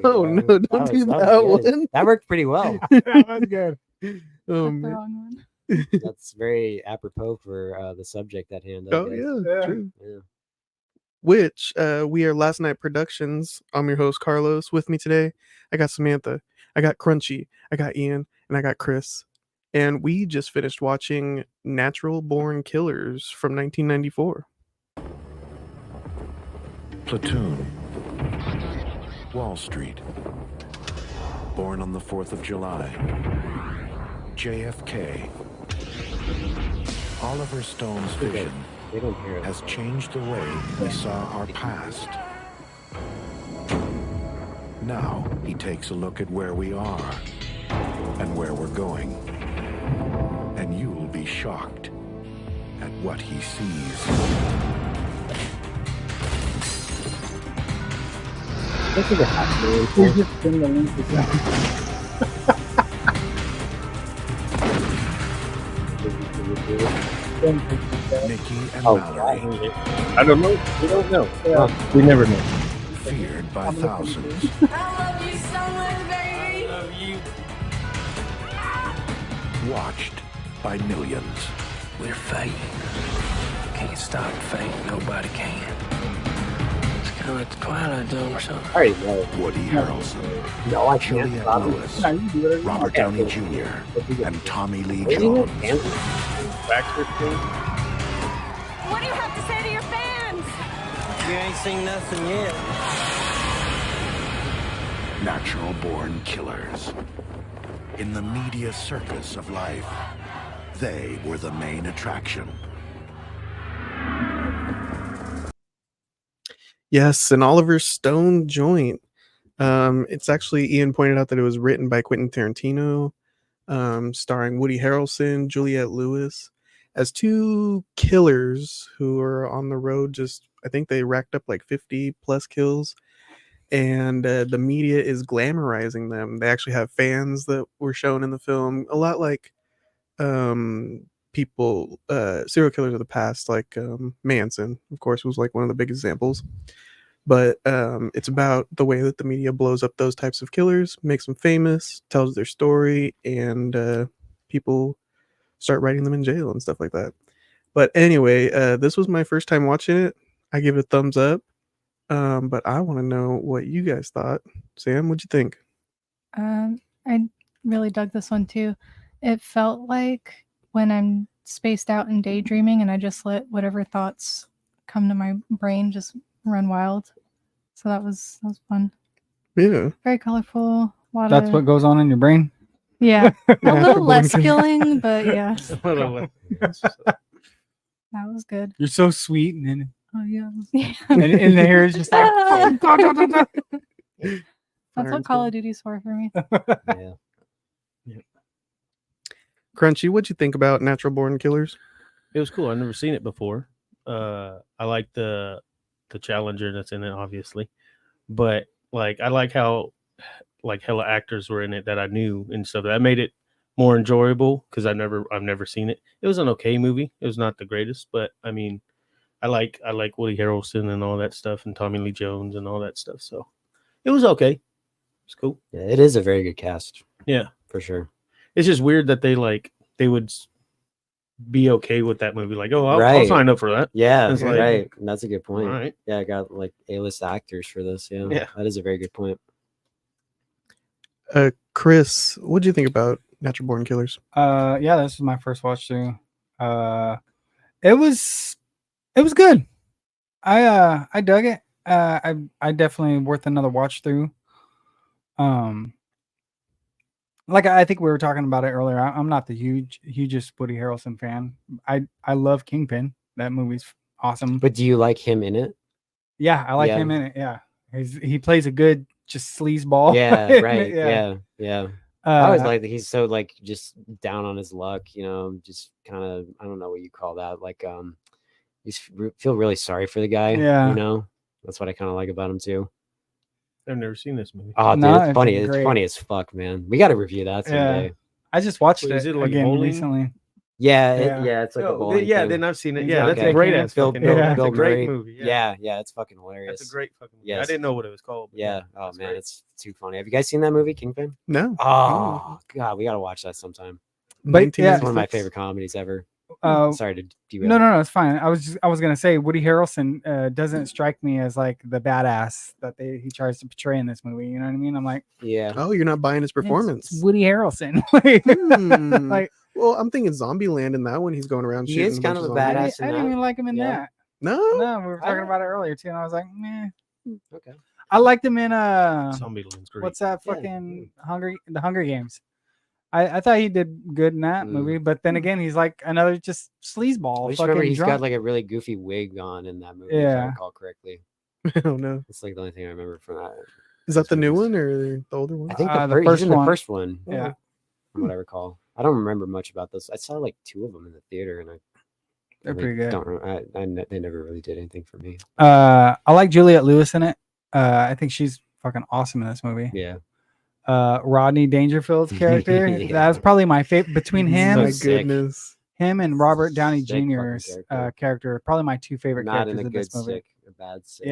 Oh no, don't do that one. That worked pretty well. That was good. Oh The man. wrong one. That's very apropos for the subject at hand. I Oh guess. yeah, true. Yeah. Which we are Last Night Productions. I'm your host Carlos. With me today, I got Samantha, I got Crunchy, I got Ian, and I got Chris. And we just finished watching Natural Born Killers from 1994. Platoon. Wall Street. Born on the 4th of July. JFK. Oliver Stone's vision They don't hear it. has changed the way we saw our past. Now he takes a look at where we are and where we're going. And you'll be shocked at what he sees. This is a hot man. He's just in the link to that. Mickey and Oh, Mallory, I don't know. We don't know. Yeah. We never know. feared by thousands. I love you so much, baby. Love you. Watched by millions. We're fate. Can't stop fate. Nobody can. It's kind of like the Twilight Zone or something. I already know. Woody Harrelson, No, I can't. Juliette Robin. Lewis, No, you do whatever you Robert want. Downey Jr., and Tommy Lee Wait, you Jones. Kansas? Baxter thing. What do you have to say to your fans? You ain't seen nothing yet. Natural born killers. In the media circus of life, they were the main attraction. Yes, an Oliver Stone joint. It's actually, Ian pointed out that it was written by Quentin Tarantino, starring Woody Harrelson, Juliette Lewis, as two killers who are on the road. Just, I think they racked up like 50 plus kills, and the media is glamorizing them. They actually have fans that were shown in the film, a lot like people, serial killers of the past, like Manson, of course, was like one of the big examples. But it's about the way that the media blows up those types of killers, makes them famous, tells their story, and people start writing them in jail and stuff like that. But anyway, this was my first time watching it. I give it a thumbs up. But I want to know what you guys thought. Sam, what'd you think? I really dug this one too. It felt like when I'm spaced out and daydreaming and I just let whatever thoughts come to my brain just run wild. So that was fun. Yeah. Very colorful. That's what goes on in your brain. Yeah. A little Natural less born killing, but yeah, Well, that was good. You're so sweet, and then oh yeah, Yeah. and the hair is just like. That's Fire what and Call sword. of Duty's for me. Yeah. Crunchy, what'd you think about Natural Born Killers? it was cool. I've never seen it before. I like the Challenger that's in it, obviously, but like I like how like hella actors were in it that I knew and stuff. That made it more enjoyable because I've never seen it. It was an okay movie. It was not the greatest, but I mean, I like Woody Harrelson and all that stuff, and Tommy Lee Jones and all that stuff. So it was okay. It's cool. Yeah, it is a very good cast. Yeah. For sure. It's just weird that they would be okay with that movie. Like, oh, I'll Right. sign up for that. Yeah, It's like- right. That's a good point. All right. Yeah, I got like A-list actors for this. Yeah. Yeah. That is a very good point. Chris, what'd you think about Natural Born Killers? Yeah, this is my first watch through. It was good. I dug it. I definitely worth another watch through. Like I think we were talking about it earlier. I'm not the hugest Woody Harrelson fan. I love Kingpin. That movie's awesome. But do you like him in it? Yeah, I like Yeah. him in it. Yeah, he plays a good just sleazeball. Yeah, right. Yeah. I always Uh, like that he's so like just down on his luck, just kind of, I don't know what you call that. Like, you feel really sorry for the guy. Yeah. That's what I kind of like about him too. I've never seen this movie. Oh, dude, No, it's it's funny. It's great. funny as fuck, man. We got to review that Yeah. someday. I just watched Wait, it is it like again bowling? recently. Yeah. It's like a Oh, bowling yeah, thing. then I've seen it. He's Yeah, like that's Jake a great Hannon. ass Bill, fucking Yeah. movie. Bill, That's Bill a great Murray. movie. Yeah, it's fucking hilarious. That's a great fucking movie. I Yes. didn't know what it was called. but Yeah. Oh that's man, great. it's too funny. Have you guys seen that movie, Kingpin? No. Oh god, we gotta watch that sometime. But yeah, It's one of my 1996. favorite comedies ever. uh, Sorry to derail. no, it's fine. I was gonna say Woody Harrelson doesn't strike me as like the badass that he tries to portray in this movie. You know what I mean? I'm like, Yeah. Oh, you're not buying his performance. it's Woody Harrelson. Hmm. like Well, I'm thinking Zombieland in that one. He's going around He shooting is a kind bunch of a zombies. badass. I didn't even like him in Yeah. that. No. No, we were talking about it earlier too, and I was like, meh. Okay. I liked him in Zombieland's great. what's that Yeah. fucking the Hunger Games. I thought he did good in that Mm. movie, but then again, he's like another just sleazeball. I just Fucking remember he's drunk. got like a really goofy wig on in that movie, if I Yeah. recall correctly. I don't know. It's like the only thing I remember from that. Is that the new movies. one or the older one? I think the he's first in the one. first one, Yeah. from what I recall. I don't remember much about this. I saw like 2 of them in the theater, and They're really pretty good. they never really did anything for me. I like Juliette Lewis in it. I think she's fucking awesome in this movie. Yeah. Rodney Dangerfield's character. Yeah. That's probably my favorite between him, So My sick. goodness. him and Robert Downey Sick fucking Jr.'s character. character. Probably my 2 favorite Not in characters a in good this movie. sick, a bad sick.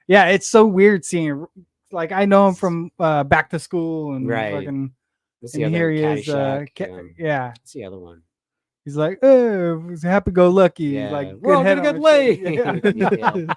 Yeah. It's so weird seeing. Like I know him from Back to School and Right. fucking. What's the And other? here he is. Caddyshack, Yeah. what's the other one? He's like, oh, he's happy-go-lucky. Yeah. Like, We're all head gonna on get his shoulders. laid. Yeah. Yeah.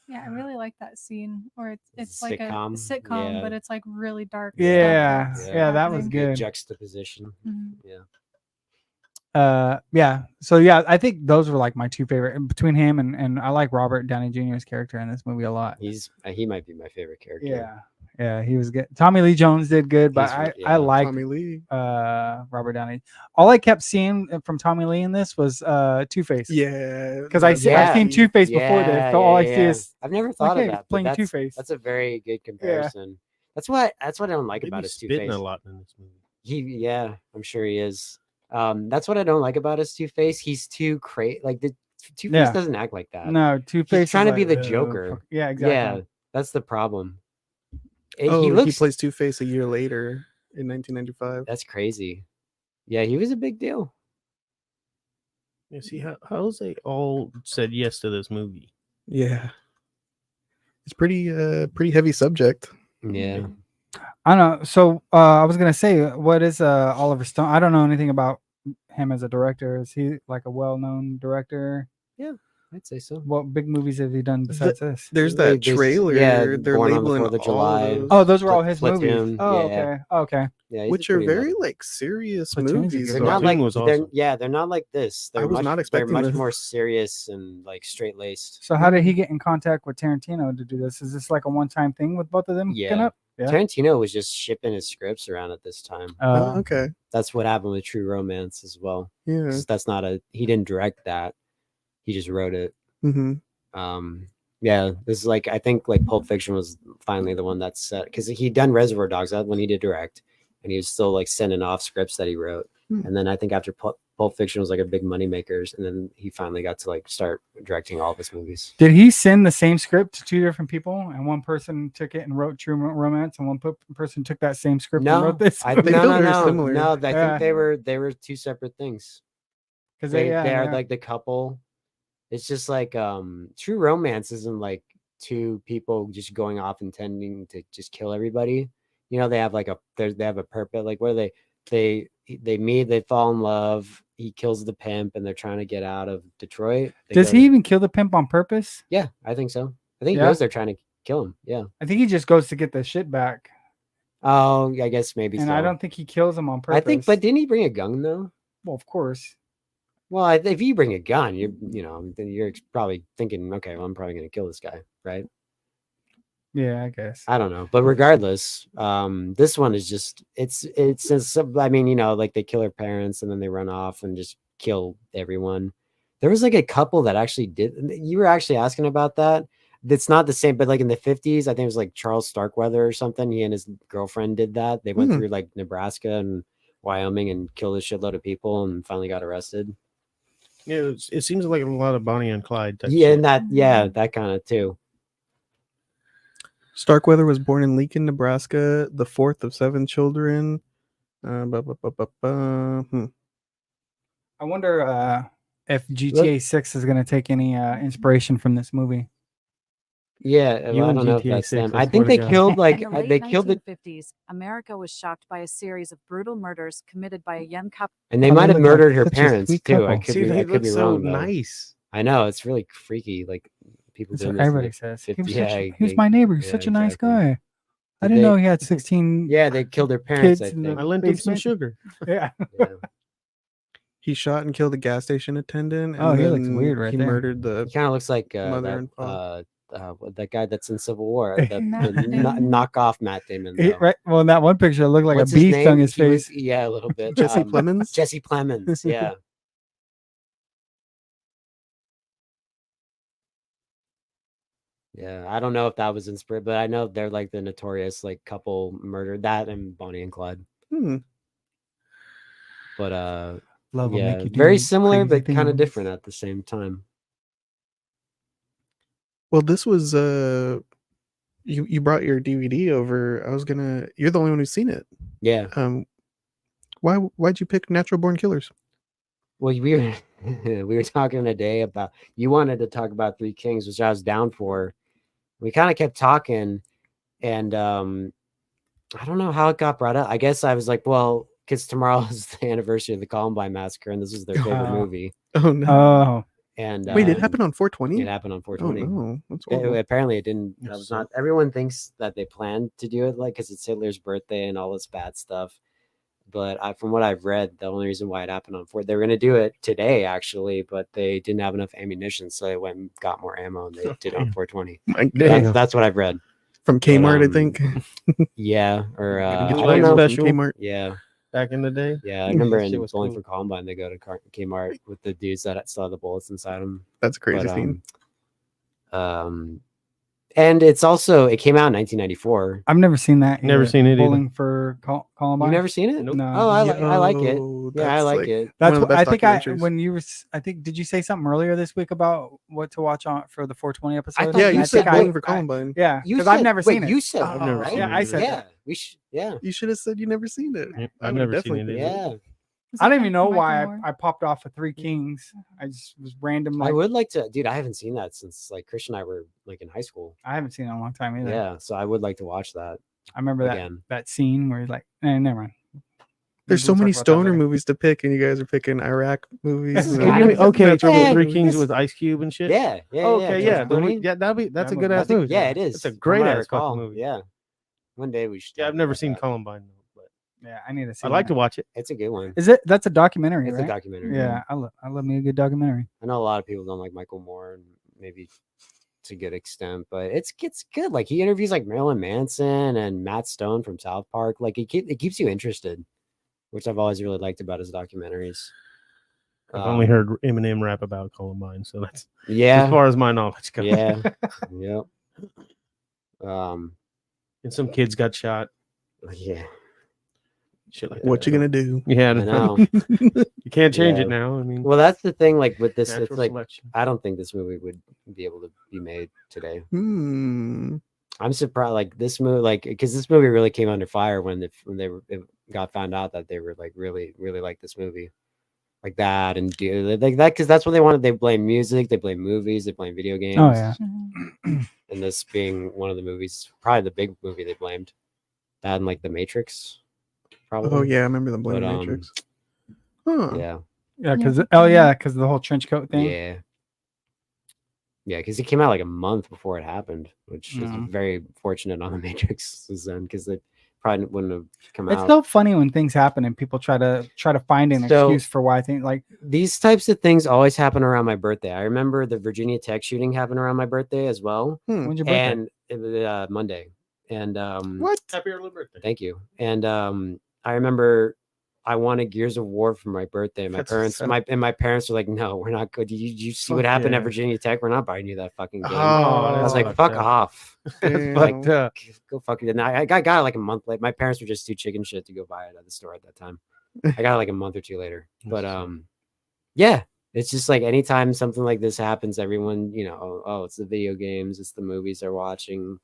Yeah, I really like that scene where it's It's like a sitcom, sitcom, yeah. but it's like really dark. Yeah, stuff that's yeah, that was happening. good. Juxtaposition. Mhm. Yeah. Yeah. So yeah, I think those were like my 2 favorite between him and I like Robert Downey Jr.'s character in this movie a lot. He might be my favorite character. Yeah, he was good. Tommy Lee Jones did good, but He's- I yeah. like Tommy Lee. Robert Downey. All I kept seeing from Tommy Lee in this was Two-Face. Yeah. Because I've seen Two-Face before this, so all I see is I've never thought okay, of that. but playing that's- Two-Face. That's a very good comparison. That's what I don't like Maybe about his spitting Two-Face. a lot in this movie. I'm sure he is. That's what I don't like about his Two-Face. He's too crazy. Like the Two-Face Yeah. doesn't act like that. no Two-Face. He's trying is to be like, the Joker. fuck- Yeah, exactly. Yeah, that's the problem. Oh, he looks. plays Two-Face a year later in 1995. That's crazy. Yeah, he was a big deal. Yeah, see how's they all said yes to this movie? Yeah. It's pretty heavy subject. Yeah. I don't know. So I was gonna say, what is Oliver Stone? I don't know anything about him as a director. Is he like a well-known director? I'd say so. What big movies have he done besides this? There's Like, that trailer. yeah, They're Born on the labeling 4th of all July. of those, Oh, those were all his movies. Platoon, Oh, yeah. okay. Yeah, he's which a are pretty very level- like serious Platoon's a movies. good They're one. not Platoon like was they're awesome. they're not like this. I They're was much, not they're expecting much this. more serious and like straight laced. So how did he get in contact with Tarantino to do this? Is this like a one-time thing with both of them? hooking Yeah. up? Yeah. Tarantino was just shipping his scripts around at this time. Oh, okay. That's what happened with True Romance as well. Yeah. 'Cause that's not he didn't direct that. He just wrote it. Mm-hmm. Yeah, this is like I think like Pulp Fiction was finally the one that's set because he'd done Reservoir Dogs that when he did direct, and he was still like sending off scripts that he wrote. And then I think after Pulp Fiction was like a big money makers, and then he finally got to like start directing all of his movies. Did he send the same script to 2 different people, and one person took it and wrote True Romance, and one person took that same script and No, wrote this? I They no, feel no, very no, similar. no. I Yeah. think they were 2 separate things. Because They are like the couple. It's just like True Romance isn't like 2 people just going off intending to just kill everybody. You know, they have like they have a purpose. Like where they meet, they fall in love. He kills the pimp, and they're trying to get out of Detroit. They Does go- he even kill the pimp on purpose? Yeah, I think so. I think Yeah? he goes there trying to kill him. Yeah. I think he just goes to get the shit back, Oh, I guess maybe. and so. I don't think he kills him on purpose. I think, but didn't he bring a gun though? well, of course. Well, if you bring a gun, then you're probably thinking, okay, well, I'm probably going to kill this guy, right? Yeah, I guess. I don't know, but regardless, this one is just it's I mean, like they kill her parents and then they run off and just kill everyone. There was like a couple that actually did. You were actually asking about that. It's not the same, but like in the 50s, I think it was like Charles Starkweather or something. He and his girlfriend did that. They went through like Nebraska and Wyoming and killed a shitload of people and finally got arrested. Yeah, it seems like a lot of Bonnie and Clyde. Type Yeah, shit. and that kind of too. Starkweather was born in Lincoln, Nebraska, the 4th of 7 children. I I wonder if GTA 6 is going to take any inspiration from this movie. Yeah, You well, I and don't know if GTA that's 6, them. I I think swear they to God. killed like In the late they killed the 1950s, America was shocked by a series of brutal murders committed by a young couple. and they Oh, might they have look like murdered her such a parents sweet too. I couple. could See, be they I could look be so wrong though. nice. I know it's really freaky. Like people That's doing what this. in everybody the says. 50 He was my neighbor. He's yeah, such a nice exactly. guy. I Did didn't they- know he had 16 Yeah, they killed their parents. I kids in the think. I lent him some basement. sugar. Yeah. Yeah. He shot and killed a gas station attendant. And Oh, he looks then weird right he there. murdered He the kind of looks like mother and father. that guy that's in Civil War. The Matt Damon. knockoff Matt Damon. He- though. right. Well, in that one picture, it looked like What's a his beast on name? his He was- face. yeah, a little bit. Jesse Plemons. Jesse Plemons. Yeah. Yeah, I don't know if that was inspired, but I know they're like the notorious like couple murder that and Bonnie and Clyde. Hmm. But Love will yeah, make you do very similar crazy but kind of things. different at the same time. Well, this was you brought your DVD over. You're the only one who's seen it. Yeah. Why'd you pick Natural Born Killers? Well, we were we were talking today about you wanted to talk about Three Kings, which I was down for. We kind of kept talking, and I don't know how it got brought up. I guess I was like, well, because tomorrow is the anniversary of the Columbine massacre, and this is their favorite Oh. movie. Oh no! Oh, And Wait, it happened on 420. It happened on Oh 420. no, that's It- horrible. apparently, it didn't. That That's was so- not. Everyone thinks that they planned to do it, like because it's Hitler's birthday and all this bad stuff. But from what I've read, the only reason why it happened on 4, they were going to do it today actually, but they didn't have enough ammunition, so they went and got more ammo and they did it on 420. My Damn. God. That's what I've read. From Kmart, I um, think. Yeah, or Get I your don't like know. special. Kmart. Yeah, Back in the day. yeah. I remember That shit in was Bowling cool. for Columbine, they go to Kmart with the dudes that still have the bullets inside them. That's a crazy But, scene. and it came out in 1994. I've never seen that. Never either. seen it either. Bowling for Columbine. You've never seen it? Nope. No. Oh, I like it. Yo, Yeah, I that's, like it. That's one of what the I best think. documentaries. When you were, I think, did you say something earlier this week about what to watch on for the 420 episode? thought Yeah, you you said think Bowling for Columbine. Yeah, You because I've said- never wait, seen it. You said I've never right? seen yeah, it I either. said Yeah, that. yeah, You should have said you never seen it. Yeah, I I've would've never seen definitely it picked either. yeah. Was I it don't even know Michael why Moore? I popped off of Three Kings. I just was random. I Like, would like to, dude. I haven't seen that since like Christian and I were like in high school. I haven't seen it in a long time either. Yeah, so I would like to watch that I remember that again. that scene where he's like, never mind. There's We'll so many talk about that stoner later. movies to pick, and you guys are picking Iraq movies. and I You mean- mean, okay, Natural yeah, Three Born Kings it's- with Ice Cube and shit. Yeah, yeah. Okay, yeah, George the Clooney. mo- yeah, that's a That good movie- ass movie. Yeah, it is. It's a from great what I ass recall. fucking movie. Yeah, one day we should. Yeah, talk I've never about seen that. Columbine, but Yeah, I need to see. I'd like to that. watch it. It's a good one. Is it? That's a documentary, It's right? a documentary. Yeah, I love me a good documentary. I know a lot of people don't like Michael Moore, and maybe to a good extent, but it's good. Like he interviews like Marilyn Manson and Matt Stone from South Park. Like it keeps you interested, which I've always really liked about his documentaries. I've only heard Eminem rap about Columbine, so that's Yeah, as far as my knowledge goes. yeah, yep. Um, And some kids got shot. yeah. Shit like What that. you gonna do? Yeah, I know. you can't change Yeah. it now. I mean, Well, that's the thing. Like with this, natural it's like selection. I don't think this movie would be able to be made today. Hmm. I'm surprised, like this movie, like because this movie really came under fire when it got found out that they were like really like this movie, like that, and do like that because that's what they wanted. They blame music, they blame movies, they blame video games. Oh yeah, Mhm. And this being one of the movies, probably the big movie they blamed. That and like The Matrix, probably. Oh yeah, I remember the Blade But, Matrix. Huh. Yeah, yeah, because Yeah. because the whole trench coat thing. yeah, yeah. Because it came out like a month before it happened, which is Mhm. very fortunate on The Matrix's end because they probably wouldn't have come It's out. so funny when things happen and people try to find an So- excuse for why things like These types of things always happen around my birthday. I remember the Virginia Tech shooting happened around my birthday as well, when's your birthday? and it was Monday. And What? Happy early birthday. Thank you. And I remember I wanted Gears of War for my birthday. My That's parents, so- my parents were like, "No, we're not good. You see what Fuck happened yeah. at Virginia Tech? We're not buying you that fucking game." Oh, I was like, that's "Fuck fucked up. off." Damn. Fucked up. Go fuck it. And I got it like a month late. My parents were just too chicken shit to go buy it at the store at that time. I got it like a month or two later. But yeah, it's just like anytime something like this happens, everyone, oh, it's the video games, it's the movies they're watching.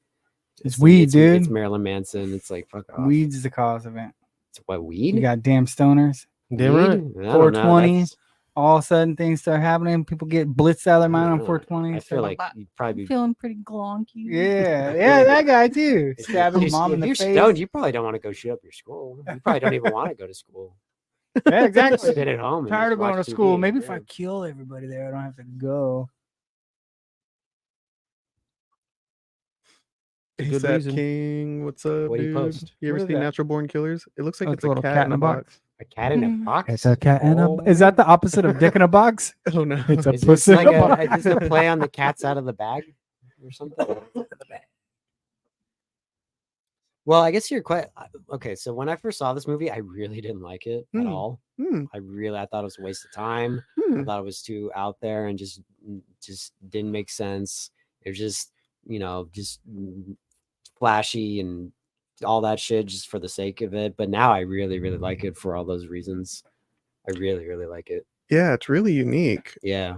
It's weed, It's dude. Marilyn Manson. It's like fuck off. Weed's is the cause of it. It's what weed? You got damn stoners. Damn Weed? right. I don't know, 420. that's- all of a sudden things start happening. People get blitzed out of their mind on know. 420. I so feel like you'd probably I'm be. feeling pretty glonky. yeah, yeah, that guy too. If Stabbing you're- mom in if the you're face. stoned, you probably don't want to go shoot up your school. You probably don't even want to go to school. Yeah, exactly. Sit at home. And Tired just of going to watch school. TV. Maybe if Yeah. I kill everybody there, I don't have to go. Good ASAP reason. King, what's up, What'd he dude? post? You ever What is seen that? Natural Born Killers? It looks like Oh, it's a cat in a box. A cat in a Mm. box. It's a cat in a. Oh. Is that the opposite of dick in a box? Oh no. It's a Is this pussy like in a box. is this a play on the cat's out of the bag or something? Well, I guess you're quite okay. So when I first saw this movie, I really didn't like it at Hmm. all. Hmm, I thought it was a waste of time. I hmm. thought it was too out there and just didn't make sense. It was just just flashy and all that shit just for the sake of it. But now I really like it for all those reasons. I really like it. Yeah, it's really unique. Yeah.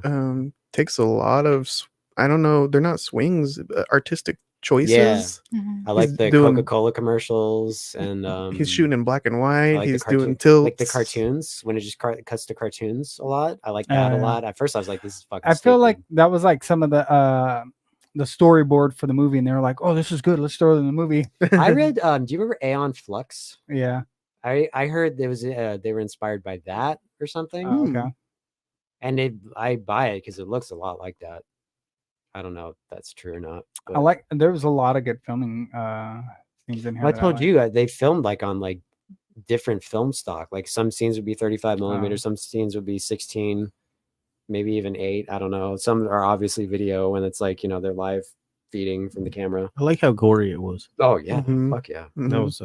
Takes a lot of I don't know, they're not swings, artistic choices. Mhm. I like He's the doing- Coca-Cola commercials and He's shooting in black and I white. like the He's cartoon- doing tilts. like the cartoons when it just cuts to cartoons a lot. I like that a Yeah. lot. At first I was like, this is fucking I feel like stupid. that was like some of the storyboard for the movie, and they were like, "Oh, this is good. Let's throw it in the movie." I read do you remember Aeon Flux? Yeah. I heard there was they were inspired by that or something. Oh, Hmm. okay. And I buy it because it looks a lot like that. I don't know if that's true or not. I but- like. There was a lot of good filming scenes in here. Well, I that told liked. you they filmed like on like different film stock. Like some scenes would be 35 millimeters, some scenes would be 16, maybe even 8. I don't know. Some are obviously video when it's like they're live feeding from the camera. I like how gory it was. Oh yeah, Mhm. fuck yeah! That Mhm. was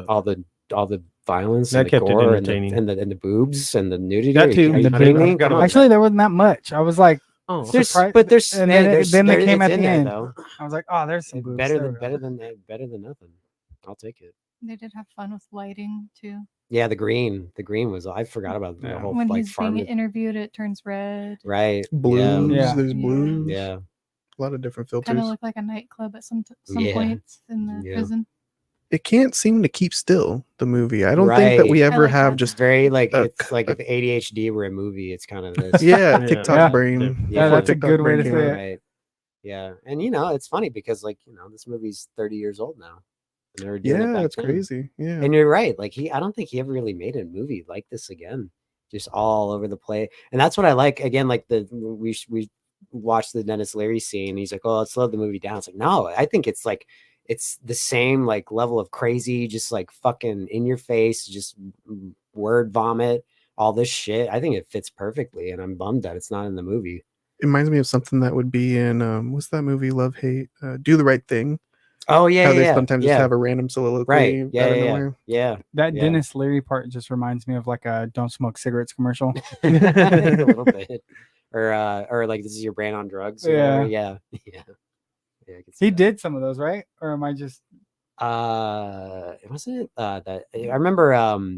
All the violence, That and the kept it gore, entertaining. and the boobs and the nudity. That Are you- too. Are you I kidding didn't- I me? forgot Come about on. Actually, there wasn't that much. I was like, oh, There's, surprised- but there's and then they came it's at in the there, end. though. I was like, "Oh, there's some boobs." Better There than we go. better than nothing. I'll take it. They did have fun with lighting too. Yeah, the green was. I forgot about the Yeah. whole When like he's farm. being interviewed, it turns red. Right. Blues. Yeah. There's Yeah. blues. Yeah. A lot of different Kind filters. of looked like a nightclub at some Yeah. points in the Yeah. prison. It can't seem to keep still, the movie. I don't think that Right. we I ever like have that. just Very like a- it's like if ADHD were a movie, it's kind of this. yeah, Yeah. TikTok Yeah. brain. Yeah, Yeah, before that's a TikTok good way brain to came say out. it. Right. Yeah, and it's funny because like this movie's 30 years old now. And they were doing it Yeah, back it's then. crazy. Yeah. And you're right. Like I don't think he ever really made a movie like this again. Just all over the place. And that's what I like. Again, like we watched the Dennis Leary scene. He's like, "Oh, let's slow the movie down." It's like, no, I think it's like it's the same like level of crazy, just like fucking in your face, just word vomit, all this shit. I think it fits perfectly, and I'm bummed that it's not in the movie. It reminds me of something that would be in what's that movie? Love Hate. Do the Right Thing. Oh yeah, How yeah, they yeah, sometimes yeah. just have a random soliloquy right. Yeah, out of yeah, nowhere. yeah. That Yeah. Dennis Leary part just reminds me of like a "Don't Smoke Cigarettes" commercial. A little bit, or like this is your brain on drugs. Or Yeah. whatever. Yeah, yeah. I can see He that. did some of those, right? Or am I just? Wasn't it that I remember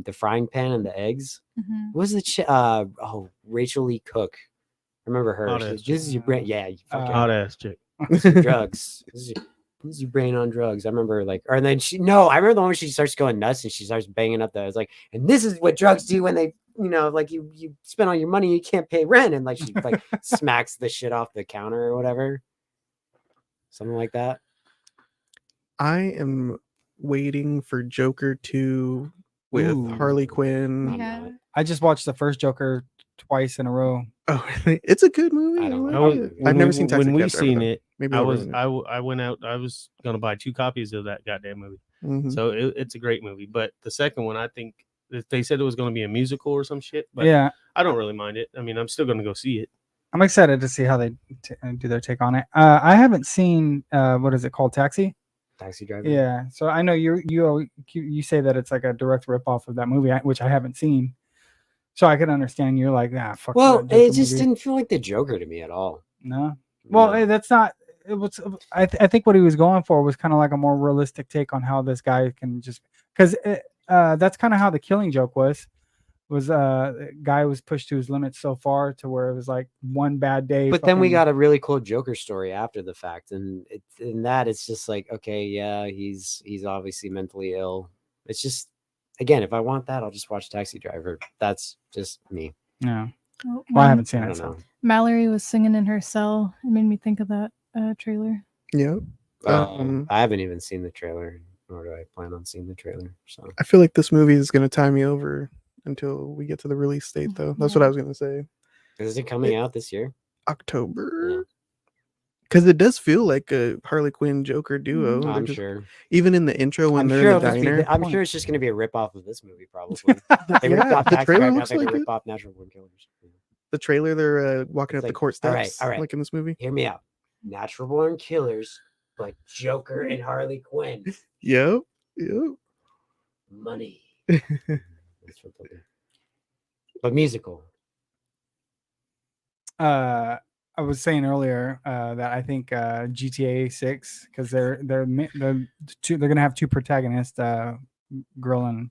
the frying pan and the eggs. Mhm. What was Rachel Lee Cook. I remember her. Hot She's ass like, this is your brain. Yeah, you fucking hot ass chick. this is your drugs. This is your brain on drugs. I remember I remember the one where she starts going nuts and she starts banging up I was like, and this is what drugs do when they, like you spend all your money, you can't pay rent. And like, she like smacks the shit off the counter or whatever. Something like that. I am waiting for Joker 2 with Ooh. Harley Quinn. I'm Yeah. not. I just watched the first Joker twice in a row. Oh, really? It's a good movie. I don't I know. like it. I've never seen Taxi when we Cab Driver, seen though. it. Maybe I I'll was ruin it. I went out. I was gonna buy 2 copies of that goddamn movie. Mhm. So it's a great movie. But the second one, I think they said it was going to be a musical or some shit. But Yeah, I don't really mind it. I mean, I'm still going to go see it. I'm excited to see how they do their take on it. I haven't seen what is it called, Taxi? Taxi Driver. Yeah, so I know you say that it's like a direct ripoff of that movie, which I haven't seen. So I can understand you're like, fuck. Well, that Joker it just movie." didn't feel like the Joker to me at all. No. Well, No. that's not. It was. I think what he was going for was kind of like a more realistic take on how this guy can just because that's kind of how the Killing Joke was. Guy was pushed to his limits so far to where it was like one bad day. But then we fucking- got a really cool Joker story after the fact, and it's just like, okay, yeah, he's obviously mentally ill. It's just, again, if I want that, I'll just watch Taxi Driver. That's just me. Yeah. Oh, Well, I when haven't seen I it. don't So. know. Mallory was singing in her cell. It made me think of that trailer. Yeah. I haven't even seen the trailer, nor do I plan on seeing the trailer. So I feel like this movie is going to tie me over until we get to the release date, though. That's what Yeah. I was going to say. is it coming out this year? October. Because it does feel like a Harley Quinn Joker duo. They're I'm just- sure. Even in the intro when I'm they're sure, in it'll the just be, diner. I'm sure it's just going to be a rip off of this movie, probably. They ripped Yeah, off the Taxi trailer Driver, now looks they're going like to it. rip off Natural Born Killers. Yeah. The trailer, they're walking It's up the like, court all right, steps, all right. like in this movie. Hear me out. Natural Born Killers, but Joker and Harley Quinn. Yep. Yep. Money. That's what they'll do. But musical. I was saying earlier that I think GTA 6 because they're gonna have two protagonists, girl and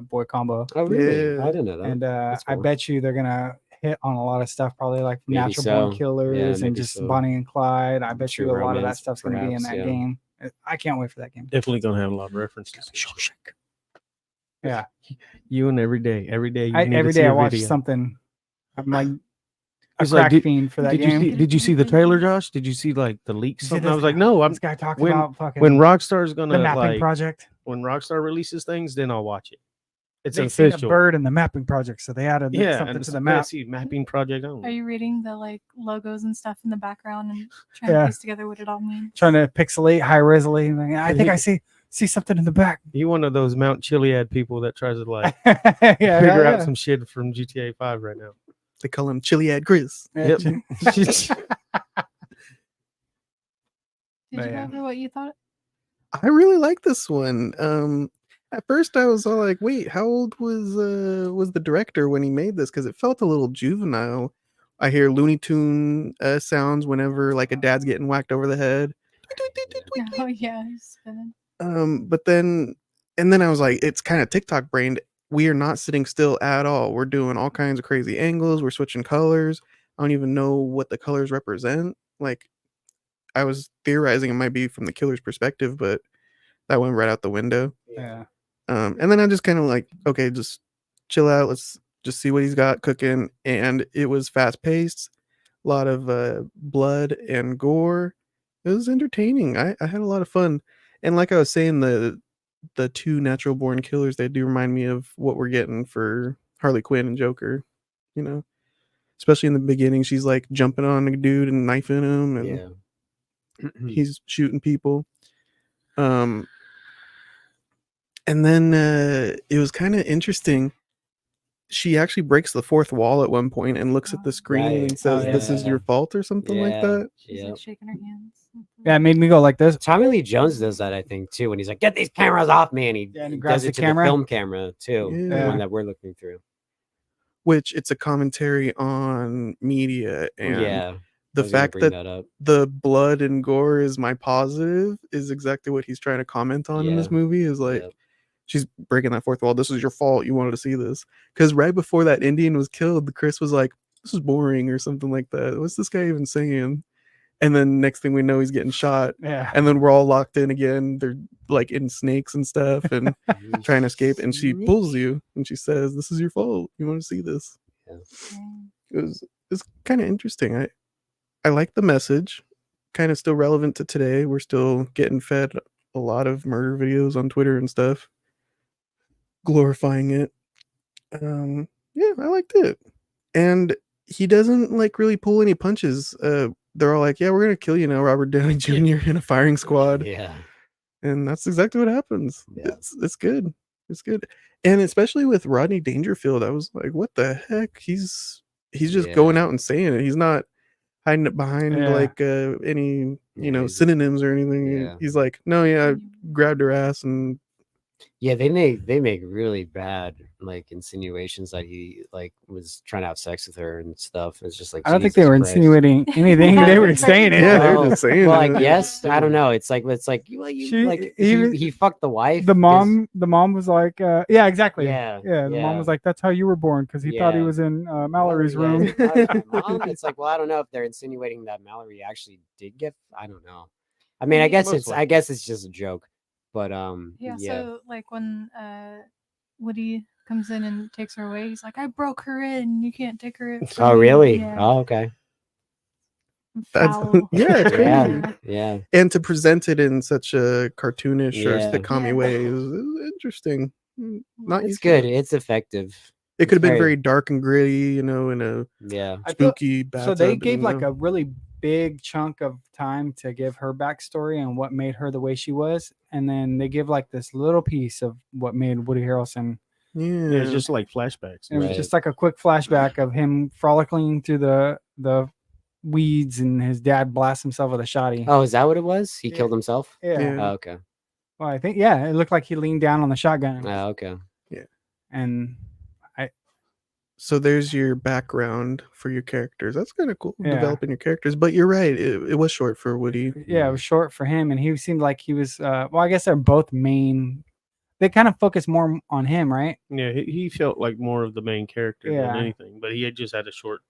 boy combo, Oh, really? Yeah. I didn't know that. and That's I cool. bet you they're gonna hit on a lot of stuff, probably like Maybe Natural Born so. Killers Yeah, and maybe just so. Bonnie and Clyde. I bet True you a lot of that romance, stuff's gonna be in perhaps, that yeah. game. I can't wait for that game. Definitely gonna have a lot of references. Yeah, You and every day you every need to see day I a watch video. something. I'm like a It's like, crack fiend for that Did game. you see the trailer, Josh? Did you see like the leaks? You see Something? I this was like, guy- no. I'm this guy talking when- about fucking when Rockstar's the gonna mapping like project. when Rockstar releases things, then I'll watch it. It's They seen a official. bird in the mapping project, so they added Yeah, something and to the yeah, map. see, mapping project. Are you reading the like logos and stuff in the background and trying Yeah. to piece together what it all means? Trying to pixelate, high resolution. I think I see something in the back. You one of those Mount Chiliad people that tries to like yeah, figure out some shit from GTA 5 right now. They call him Chiliad Chris. Yep. Did But you yeah. go over what you thought? I really like this one. At first I was all like, wait, how old was the director when he made this? Because it felt a little juvenile. I hear Looney Tune sounds whenever like a dad's getting whacked over the head. Oh yeah, he's spinning. But then I was like, it's kind of TikTok brained. We are not sitting still at all. We're doing all kinds of crazy angles. We're switching colors. I don't even know what the colors represent. Like, I was theorizing it might be from the killer's perspective, but that went right out the window. Yeah. And then I just kind of like, okay, just chill out. Let's just see what he's got cooking. And it was fast paced, a lot of blood and gore. It was entertaining. I had a lot of fun. And like I was saying, the two natural born killers, they do remind me of what we're getting for Harley Quinn and Joker, you know, especially in the beginning. She's like jumping on a dude and knifing him, and Yeah. he's shooting people. And then it was kind of interesting. She actually breaks the fourth wall at one point and looks at the screen Right. and says, Oh, "This is yeah. your fault" or something like that. She's Yeah. like shaking her hands. Yeah, it made me go like this. Tommy Lee Jones does that, I think, too, when he's like, "Get these cameras off me," and he, Yeah, and he he grabs does it the to camera. the film camera too, the Yeah. one that we're looking through. Which it's a commentary on media and Yeah, I the was gonna fact bring that up. the blood and gore is my positive is exactly what he's trying to comment on in this Yeah. movie. Is like, Yeah. she's breaking that fourth wall. This is your fault. You wanted to see this. Because right before that Indian was killed, Chris was like, "This is boring" or something like that. What's this guy even saying? And then next thing we know, he's getting shot. Yeah. And then we're all locked in again. They're like in snakes and stuff and trying to escape. And she pulls you and she says, "This is your fault. You want to see this." It's kind of interesting. I like the message. Kind of still relevant to today. We're still getting fed a lot of murder videos on Twitter and stuff, glorifying it. Yeah, I liked it. And he doesn't like really pull any punches. They're all like, "Yeah, we're gonna kill you now, Robert Downey Jr. in a firing squad." Yeah. And that's exactly what happens. Yeah. It's good. It's good. And especially with Rodney Dangerfield, I was like, what the heck? He's just Yeah. going out and saying it. He's not hiding it behind Yeah. like any Yeah, he's- synonyms or anything. Yeah. He's like, "No, yeah, I grabbed her ass and Yeah, they make really bad like insinuations that he like was trying to have sex with her and stuff. It's just like I don't think they Jesus were Christ. insinuating anything. They were saying it. Yeah, they were Well, just saying Well, it. like yes, I don't know. It's like you She- like even- he fucked the wife. The 'cause- mom was like, yeah, exactly. Yeah, Yeah. The mom yeah. was like, that's how you were born because he thought he Yeah. was in Mallory's Yeah, room. Mom, it's like, well, I don't know if they're insinuating that Mallory actually did get. I don't know. I mean, I guess Most it's just a joke, but Yeah, so like when Woody comes in and takes her away. He's like, I broke her in. You can't take her. From Oh, me." really? Yeah. Oh, okay. That's Foul. yeah, it's crazy. Yeah, yeah. And to present it in such a cartoonish or Yeah. sitcom Yeah. way is interesting. Not It's used to good. that. It's effective. It could have been very- very dark and gritty, you know, in a Yeah. I feel- spooky bathtub. So they gave and, like a really big chunk of time to give her backstory and what made her the way she was, and then they give like this little piece of what made Woody Harrelson. yeah. Yeah, it's just like flashbacks. It was Right. just like a quick flashback of him frolicking through the weeds, and his dad blasts himself with a shotty. Oh, is that what it was? He Yeah. killed himself? Yeah. Yeah. Oh, okay. Well, I think it looked like he leaned down on the shotgun, Oh, okay. and So there's your background for your characters. That's kind of cool, Yeah. developing your characters. But you're right, it was short for Woody. yeah, it was short for him, and he seemed like he was. Well, I guess they're both main. They kind of focus more on him, right? Yeah, he felt like more of the main character Yeah. than anything, but he had just had a short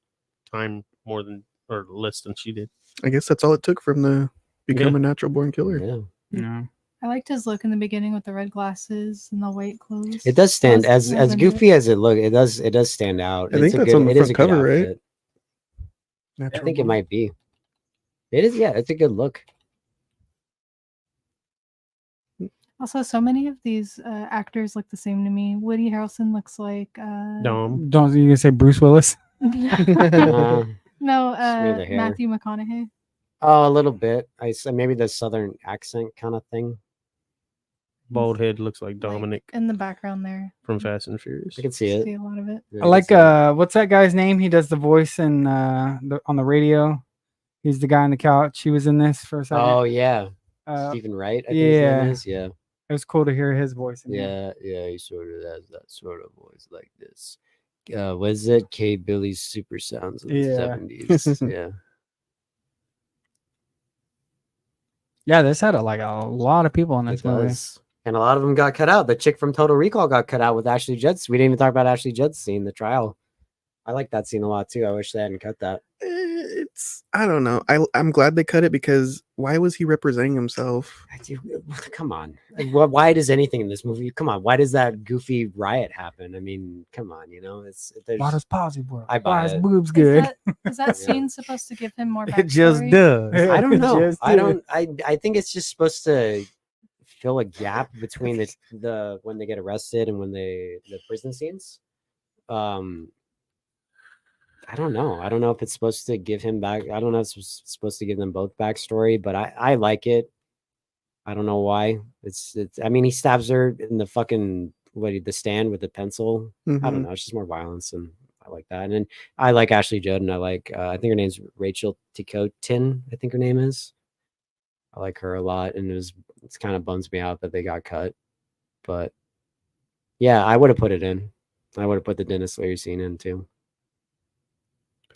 time more than or less than she did. I guess that's all it took from the become Yeah. a natural born killer. Yeah. No. I liked his look in the beginning with the red glasses and the white clothes. It does stand That was- as that was goofy as it look. It does stand out. I think that's on the it is front a good cover, right? outfit. I Natural think it born. might be. It is. Yeah, it's a good look. Also, so many of these actors look the same to me. Woody Harrelson looks like Dom. Don't you gonna say Bruce Willis? Uh, no, Smoother hair. Matthew McConaughey. oh, a little bit. I said maybe the southern accent kind of thing. Bald head looks like Like, Dominic in the background there. from Fast and Furious. I can see it. See a lot of it. Yeah, I can like see it. what's that guy's name? He does the voice in on the radio. He's the guy on the couch. He was in this for a second. Oh yeah, Uh, Stephen Wright. I think his yeah. name is. Yeah. it was cool to hear his voice. In here. Yeah, he sort of has that sort of voice like this. What is it? K. Billy's Super Sounds of the Yeah. 70s. Yeah. Yeah, this had a lot of people in It this movie. does. And a lot of them got cut out. The chick from Total Recall got cut out with Ashley Judd's. We didn't even talk about Ashley Judd's scene, the trial. I like that scene a lot too. I wish they hadn't cut that. It's I don't know. I'm glad they cut it because why was he representing himself? Come on. Why does anything in this movie? Come on. Why does that goofy riot happen? I mean, come on. There's. Why does Posy work? I Why buy his it. boobs Is good? that Yeah. scene supposed to give him more backstory? It just does. I don't know. Just I do. don't. I think it's just supposed to fill a gap between the when they get arrested and when the prison scenes. I don't know. I don't know if it's supposed to give him back. I don't know if it's supposed to give them both backstory, but I like it. I don't know why. It's. I mean, he stabs her in the fucking the stand with the pencil. I don't Mhm. know. It's just more violence, and I like that. And then I like Ashley Judd, and I like. I think her name's Rachel Ticotin. I think her name is. I like her a lot, and it's kind of bums me out that they got cut, but yeah, I would have put it in. I would have put the Dennis Leary scene in too.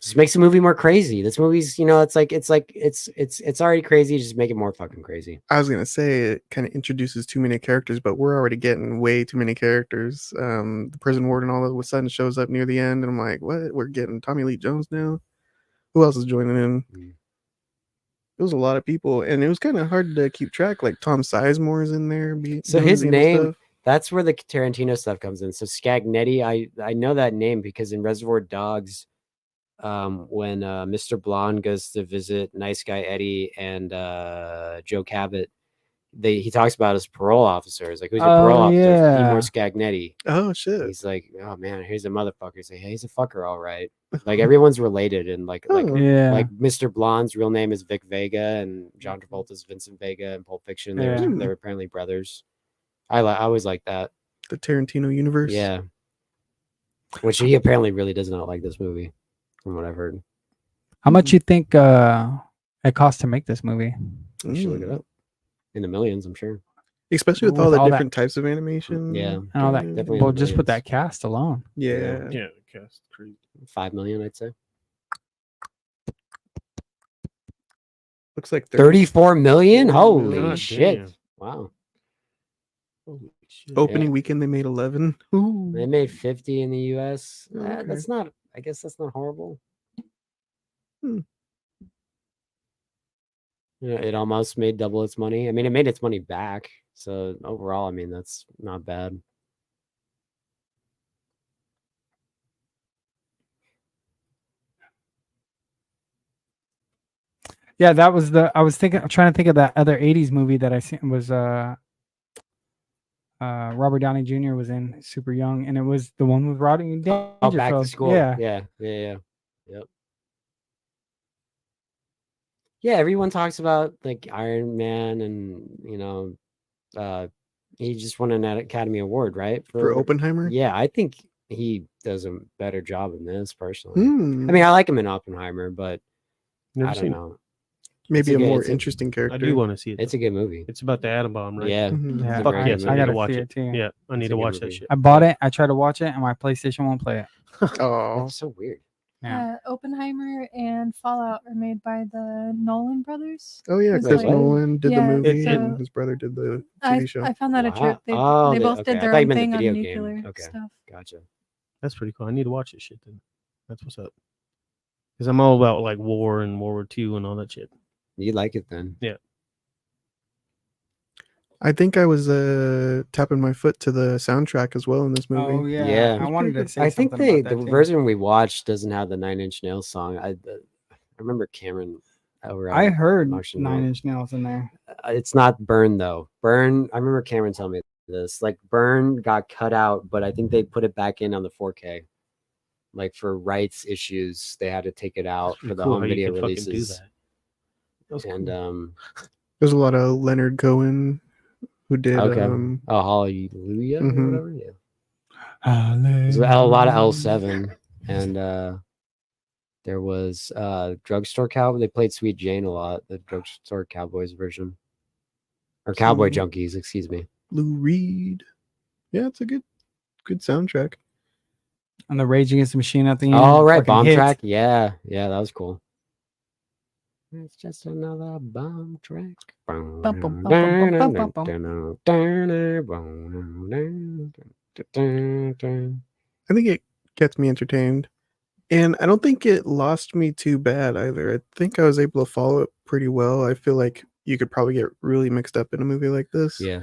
Just makes the movie more crazy. This movie's, it's already crazy. Just make it more fucking crazy. I was gonna say it kind of introduces too many characters, but we're already getting way too many characters. The prison warden all of a sudden shows up near the end, and I'm like, what? We're getting Tommy Lee Jones now. Who else is joining in? Mm. It was a lot of people, and it was kind of hard to keep track. Like Tom Sizemore is in there. So doing his the name, stuff. that's where the Tarantino stuff comes in. So Scagnetti, I know that name because in Reservoir Dogs, when Mr. Blonde goes to visit Nice Guy Eddie and Joe Cabot, he talks about his parole officer. He's like, who's your parole officer? yeah. Timur Scagnetti. Oh shit! He's like, oh man, here's a motherfucker. He's like, hey, he's a fucker, all right. Like everyone's related, and like Oh. Yeah. like Mr. Blonde's real name is Vic Vega, and John Travolta's Vincent Vega in Pulp Fiction. Yeah. They were apparently brothers. I always like that. The Tarantino universe. Yeah. Which he apparently really does not like this movie, from what I've heard. How much you think it cost to make this movie? You should look it up. In the millions, I'm sure. Especially with With all the all that- different types of animation. Yeah. And all that. Definitely Well, in the just with millions. that cast alone. Yeah. Yeah, the cast crazy. 5 million, I'd say. Looks like 34 million? Holy God shit. damn. Wow. Holy shit. Opening weekend they made 11. Ooh. They made 50 in the US. Okay. That's not, I guess that's not horrible. Hmm. Yeah, it almost made double its money. I mean, it made its money back. So overall, I mean, that's not bad. Yeah, that was I'm trying to think of that other 80s movie that I seen was Robert Downey Jr. was in super young, and it was the one with Rodney Oh, Back to Dangerfield. School. Yeah. Yeah. Yep. Yeah, everyone talks about like Iron Man, and he just won an Academy Award, right? For Oppenheimer? Yeah, I think he does a better job in this personally. Hmm. I mean, I like him in Oppenheimer, but Never I don't seen it. know. Maybe It's a a good- more it's a- interesting I character. do want to see it. It's a good movie. It's about the atom bomb, right? Yeah. Mhm. Yeah, Fuck great yes, movie. I need gotta to watch see it. too. Yeah, I need It's a to good watch that movie. shit. I bought it. I tried to watch it, and my PlayStation won't play it. Oh, That's so weird. Yeah. Oppenheimer and Fallout are made by the Nolan brothers. oh yeah, It's Chris like- Nolan did the Yeah, movie, so- and his brother did the TV show. I found that a Wow. trip. They Oh, both okay. did I their thought you own meant the thing on video game. nuclear Okay. stuff. Gotcha. That's pretty cool. I need to watch this shit then. That's what's up. Because I'm all about like war and World War II and all that shit. You like it then? I think I was tapping my foot to the soundtrack as well in this movie. Oh yeah. Yeah. I wanted to good. say I think something about the that too. version we watched doesn't have the Nine Inch Nails song. I remember Cameron. I heard Motion 9 Note. Inch Nails in there. It's not Burn though. Burn. I remember Cameron telling me this. Like Burn got cut out, but I think they put it back in on the 4K. Like for rights issues, they had to take it out for Pretty the cool home how you video could fucking do releases. that. That was And cool. There's a lot of Leonard Cohen who did. okay. Oh, Hallelujah Mhm. or whatever. Yeah. There's a lot of L7, and there was Drugstore Cowboy. They played Sweet Jane a lot. The Drugstore Cowboys version, or Cowboy Sweet. Junkies, excuse me. Lou Reed. Yeah, it's a good soundtrack. And the Rage Against the Machine at the end. Oh right, fucking bomb hits. track. Yeah, that was cool. It's just another bomb track. bum, bum, bum, bum, bum, bum. I think it gets me entertained. And I don't think it lost me too bad either. I think I was able to follow it pretty well. I feel like you could probably get really mixed up in a movie like this. Yeah.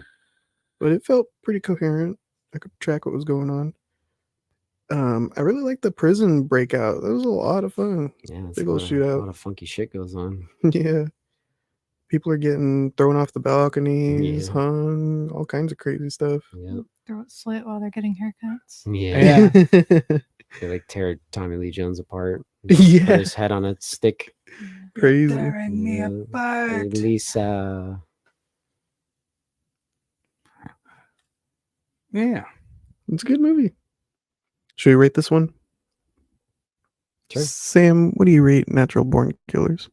But it felt pretty coherent. I could track what was going on. I really liked the prison breakout. That was a lot of fun. Yeah, it's Big a ol' lot shootout. of funky shit goes on. Yeah. People are getting thrown off the balconies, Yeah. hung, all kinds of crazy stuff. Yeah. Throat slit while they're getting haircuts. Yeah. Yeah. They like tear Tommy Lee Jones apart. Put Yeah. his head on a stick. Crazy. Tearing me Yeah. apart. Lisa. Yeah. It's a good movie. Should we rate this one? Sure. Sam, what do you rate Natural Born Killers?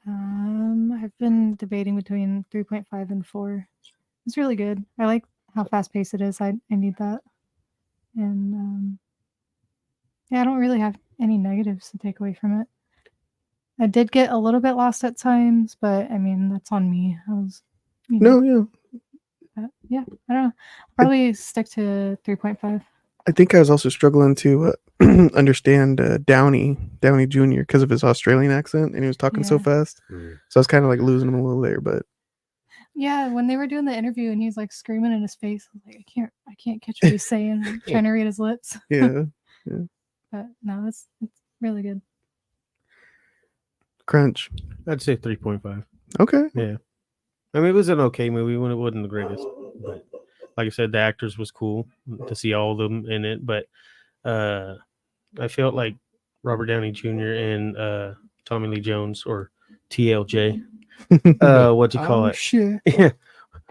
I've been debating between 3.5 and 4. It's really good. I like how fast paced it is. I need that. And yeah, I don't really have any negatives to take away from it. I did get a little bit lost at times, but I mean that's on me. I was, No, yeah. yeah, I don't know. Probably stick to 3.5. I think I was also struggling to understand Downey Jr. because of his Australian accent, and he was talking so Yeah. fast. Mm. So I was kind of like losing him a little there, but Yeah, when they were doing the interview and he's like screaming in his face, I was like, I can't catch what he's saying. I'm trying to read his lips. yeah. But no, it's really good. Crunch. I'd say 3.5. Okay. Yeah. I mean, it was an okay movie when it wasn't the greatest. But like I said, the actors was cool to see all of them in it. But I felt like Robert Downey Jr. and Tommy Lee Jones, or TLJ, what you call Oh, it? shit. Yeah,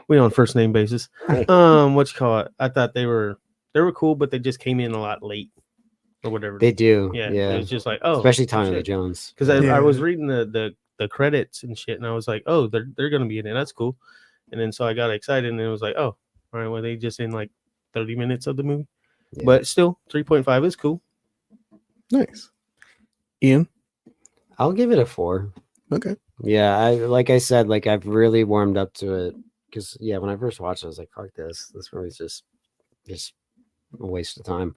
we on first name basis. What you call it? I thought they were cool, but they just came in a lot late or whatever. They do. yeah, Yeah. It was just like, oh, Especially Tommy Lee shit. Jones. Because Yeah. I was reading the credits and shit, and I was like, oh, they're gonna be in it. That's cool. And then so I got excited, and it was like, oh, all right, well they just in like 30 minutes of the movie, Yeah. but still 3.5 is cool. Nice. Ian. I'll give it a 4. Okay. Yeah, like I said, like I've really warmed up to it because when I first watched it, I was like, fuck this. This movie's just a waste of time.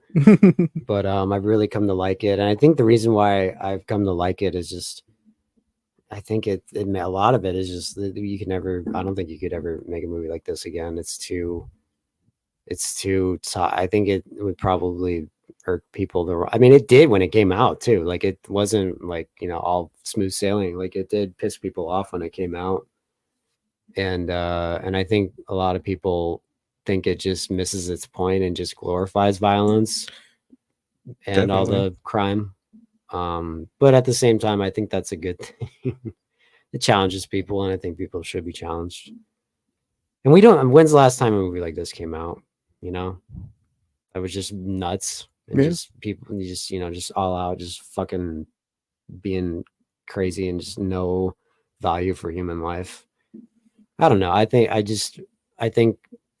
But I've really come to like it, and I think the reason why I've come to like it is just I think a lot of it is just that you can never. I don't think you could ever make a movie like this again. It's too. I think it would probably irk people. I mean, it did when it came out too. Like it wasn't like, you know, all smooth sailing. Like it did piss people off when it came out. And I think a lot of people think it just misses its point and just glorifies violence and all Definitely. the crime. But at the same time, I think that's a good thing. It challenges people, and I think people should be challenged. And we don't. When's the last time a movie like this came out? You know, that was just nuts and Yeah. just people, just you know, just all out, just fucking being crazy and just no value for human life. I don't know. I think,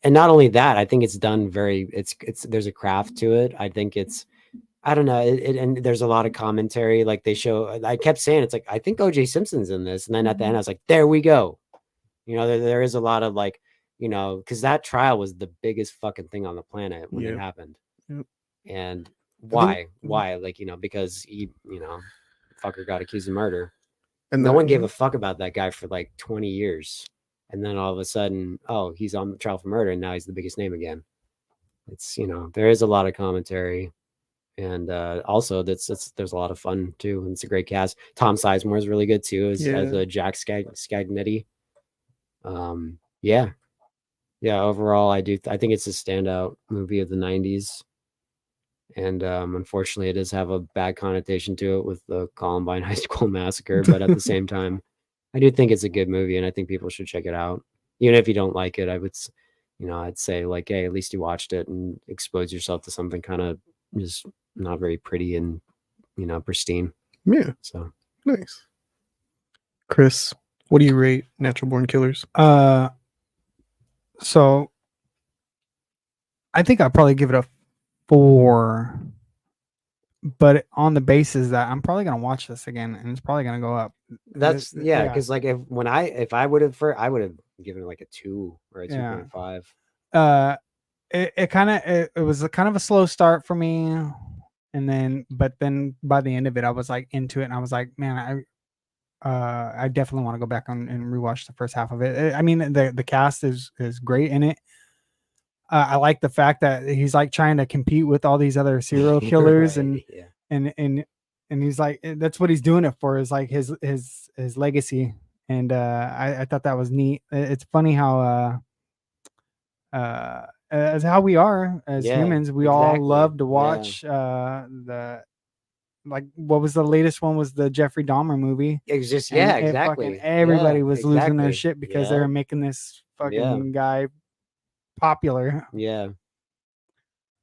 and not only that, I think it's done very. It's there's a craft to it. I think it's. I don't know. And there's a lot of commentary. Like they show. I kept saying it's like I think O.J. Simpson's in this, and then at the end I was like, there we go. You know, there is a lot of like, you know, because that trial was the biggest fucking thing on the planet when it Yeah. happened. Yep. And think- why? Like, you know, because he, you know, fucker got accused of murder. And No that- one gave a fuck about that guy for like 20 years. And then all of a sudden, oh, he's on trial for murder, and now he's the biggest name again. It's, you know, there is a lot of commentary. And also there's a lot of fun too. And it's a great cast. Tom Sizemore is really good too as a Jack Scagnetti. Yeah. Overall, I think it's a standout movie of the 90s. And unfortunately, it does have a bad connotation to it with the Columbine High School Massacre. But at the same time, I do think it's a good movie, and I think people should check it out. Even if you don't like it, I'd say like, hey, at least you watched it and expose yourself to something kind of just not very pretty and, you know, pristine. Yeah, So nice. Chris, what do you rate Natural Born Killers? So I think I'd probably give it a 4, but on the basis that I'm probably gonna watch this again and it's probably gonna go up. that's Yeah. because like if I would have given it like a 2 or a Yeah. 2.5. It was a kind of a slow start for me, but then by the end of it I was like into it, and I was like, man, I definitely want to go back and rewatch the first half of it. I mean, the cast is great in it. I like the fact that he's like trying to compete with all these other serial killers, Right, and he's like, that's what he's doing it for, is like his legacy. And I thought that was neat. It's funny how as how we are as Yeah, humans, we all exactly. love to Yeah. watch the, like, what was the latest one? Was the Jeffrey Dahmer movie. It was just And exactly. everybody Yeah, was losing their exactly. shit because they Yeah. were making this fucking guy popular. Yeah.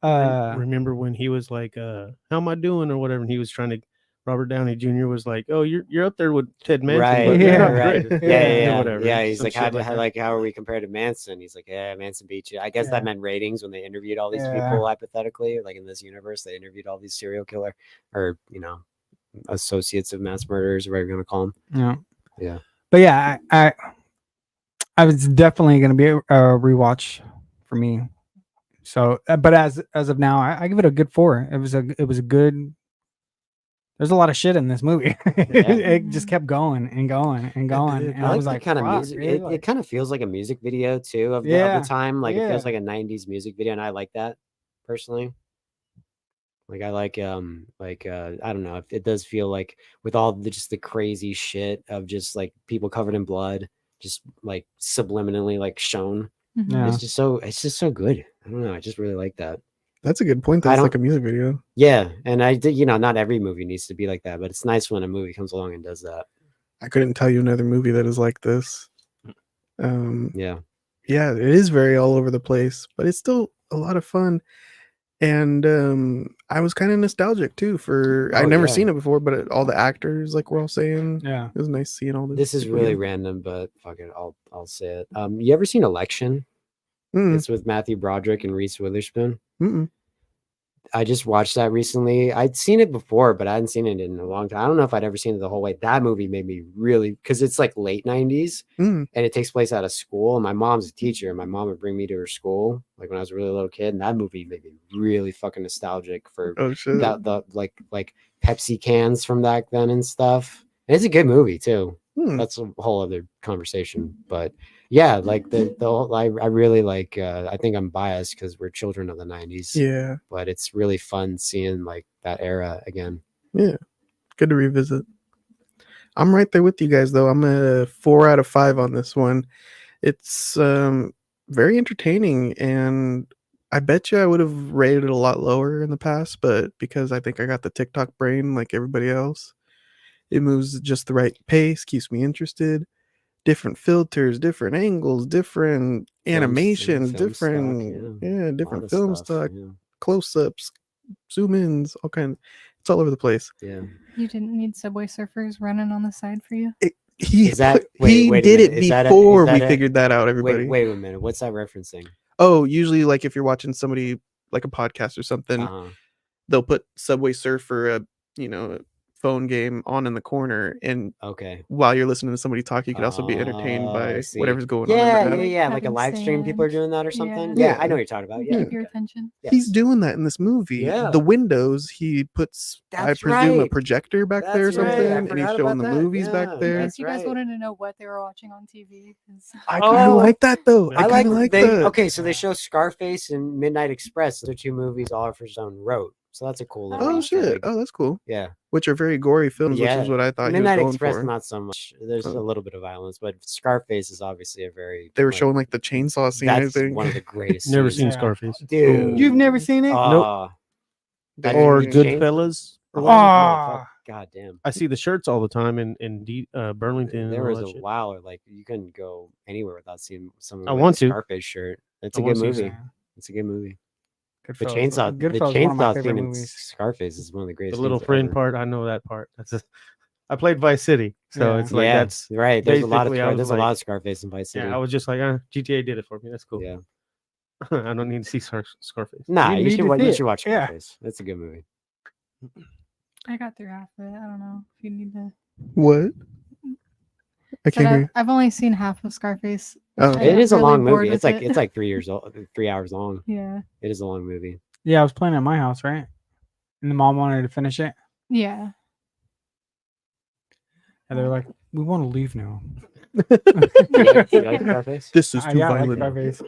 Remember when he was like, "How am I doing?" or whatever, and he was trying to. Robert Downey Jr. was like, "Oh, you're up there with Ted Manson, Right, but you're not right. great." Yeah. whatever. Yeah, he's Some like, shit that. how are we compared to Manson? He's like, yeah, Manson beat you. I guess Yeah. that meant ratings when they interviewed all these Yeah. people hypothetically, like in this universe, they interviewed all these serial killer or, you know, associates of mass murderers, or whatever you're gonna call them. Yeah. Yeah. But yeah, I was definitely going to be a rewatch for me. So, but as of now, I give it a good 4. It was a good. There's a lot of shit in this movie. It just kept going and going and going. And I was like, the kind of "Fuck, music. really?" It Like, kind of feels like a music video too of Yeah, the time. Like it feels yeah. like a 90s music video, and I like that personally. Like I like I don't know, it does feel like with all just the crazy shit of just like people covered in blood, just like subliminally like shown. Yeah. It's just so good. I don't know. I just really like that. That's a good point. I That's don't- like a music video. Yeah, and I did. You know, not every movie needs to be like that, but it's nice when a movie comes along and does that. I couldn't tell you another movie that is like this. Yeah. Yeah, it is very all over the place, but it's still a lot of fun. And I was kind of nostalgic too for I'd Oh, never yeah. seen it before, but all the actors, like we're all saying, Yeah. it was nice seeing all this. This is people really again. random, but fuck it, I'll say it. You ever seen Election? Mm, It's with Matthew Broderick and Reese Witherspoon. mm-mm. I just watched that recently. I'd seen it before, but I hadn't seen it in a long time. I don't know if I'd ever seen it the whole way. That movie made me really, because it's like late 90s Mm. and it takes place out of school. And my mom's a teacher, and my mom would bring me to her school like when I was a really little kid. And that movie made me really fucking nostalgic for Oh shit. that the like Pepsi cans from back then and stuff. And it's a good movie too. That's a whole other conversation. But yeah, like the whole, I really like. I think I'm biased because we're children of the '90s. Yeah, But it's really fun seeing like that era again. yeah, good to revisit. I'm right there with you guys, though. I'm a 4 out of 5 on this one. It's very entertaining, and I bet you I would have rated it a lot lower in the past, but because I think I got the TikTok brain like everybody else, it moves at just the right pace, keeps me interested. Different filters, different angles, different animations, film stock, different yeah. A lot different of film stuff, stock, yeah. close-ups, zoom ins, all kind. It's all over the place. Yeah. You didn't need Subway Surfers running on the side for you. He Is that- he wait a did minute, it is that before we a- figured that out. Everybody, Wait a minute. What's that referencing? Oh, usually like if you're watching somebody like a podcast or something, Uh-huh. they'll put Subway Surfer, a phone game on in the corner, and Okay. while you're listening to somebody talk, you could also be entertained Oh, I by see. whatever's going Yeah, on. In the yeah, back. like a Having live stream. People are sand. doing that or Yeah. something. Yeah. Yeah, I know what you're talking about. Yeah. Keep your attention. He's Yes. doing that in this movie. Yeah. The windows, he puts, I That's presume, a right. projector back there or That's right. I something, and he's forgot showing the about that. movies Yeah, back there. that's If you guys right. wanted to know what they were watching on TV, I kind of Oh, like that though. I I kind of like they that. okay, so they show Scarface and Midnight Express. They're two movies Oliver Stone wrote. So that's a cool little Oh Easter shit! egg. Oh, that's cool. Yeah. Which are very gory films, which Yeah. is what I thought Midnight he was going Express, for. not so much. There's Oh. a little bit of violence, but Scarface is obviously a very They were like, showing like the chainsaw scene. I that's think. one of the greatest. Never scenes. seen Yeah. Scarface Dude. You've never seen it? Nope. Ah, that or dude chainsaw- Goodfellas. Oh, Ah. God damn. I see the shirts all the time in Burlington. There and all was that a shit. while, like you couldn't go anywhere without seeing someone I with want a to. Scarface shirt. It's a I want good to. movie. Yeah. It's a good movie. The Goodfellas. chainsaw, the Goodfellas is one of my chainsaw favorite scene in movies. Scarface is one of the The greatest. little scenes friend ever. part, I know that part. I played Vice City, so Yeah. it's like yeah, that's right. There's a lot of basically, I was there's a like- lot of Scarface in Vice City. yeah. I was just like, GTA did it for me. That's cool. Yeah. I don't need to see Scarface. Nah, You you need should to see you it. should watch Yeah. Scarface. That's a good movie. I got through half of it. I don't know if you need to. What? I But can't hear. I've only seen half of Scarface. Oh. I It got is a really long bored movie. It's with like it. it's like 3 hours long. Yeah. It is a long movie. Yeah, I was playing at my house, right? And the mom wanted to finish it. Yeah. And they're like, we want to leave now. You like Scarface? This is too Yeah, I like violent. Scarface.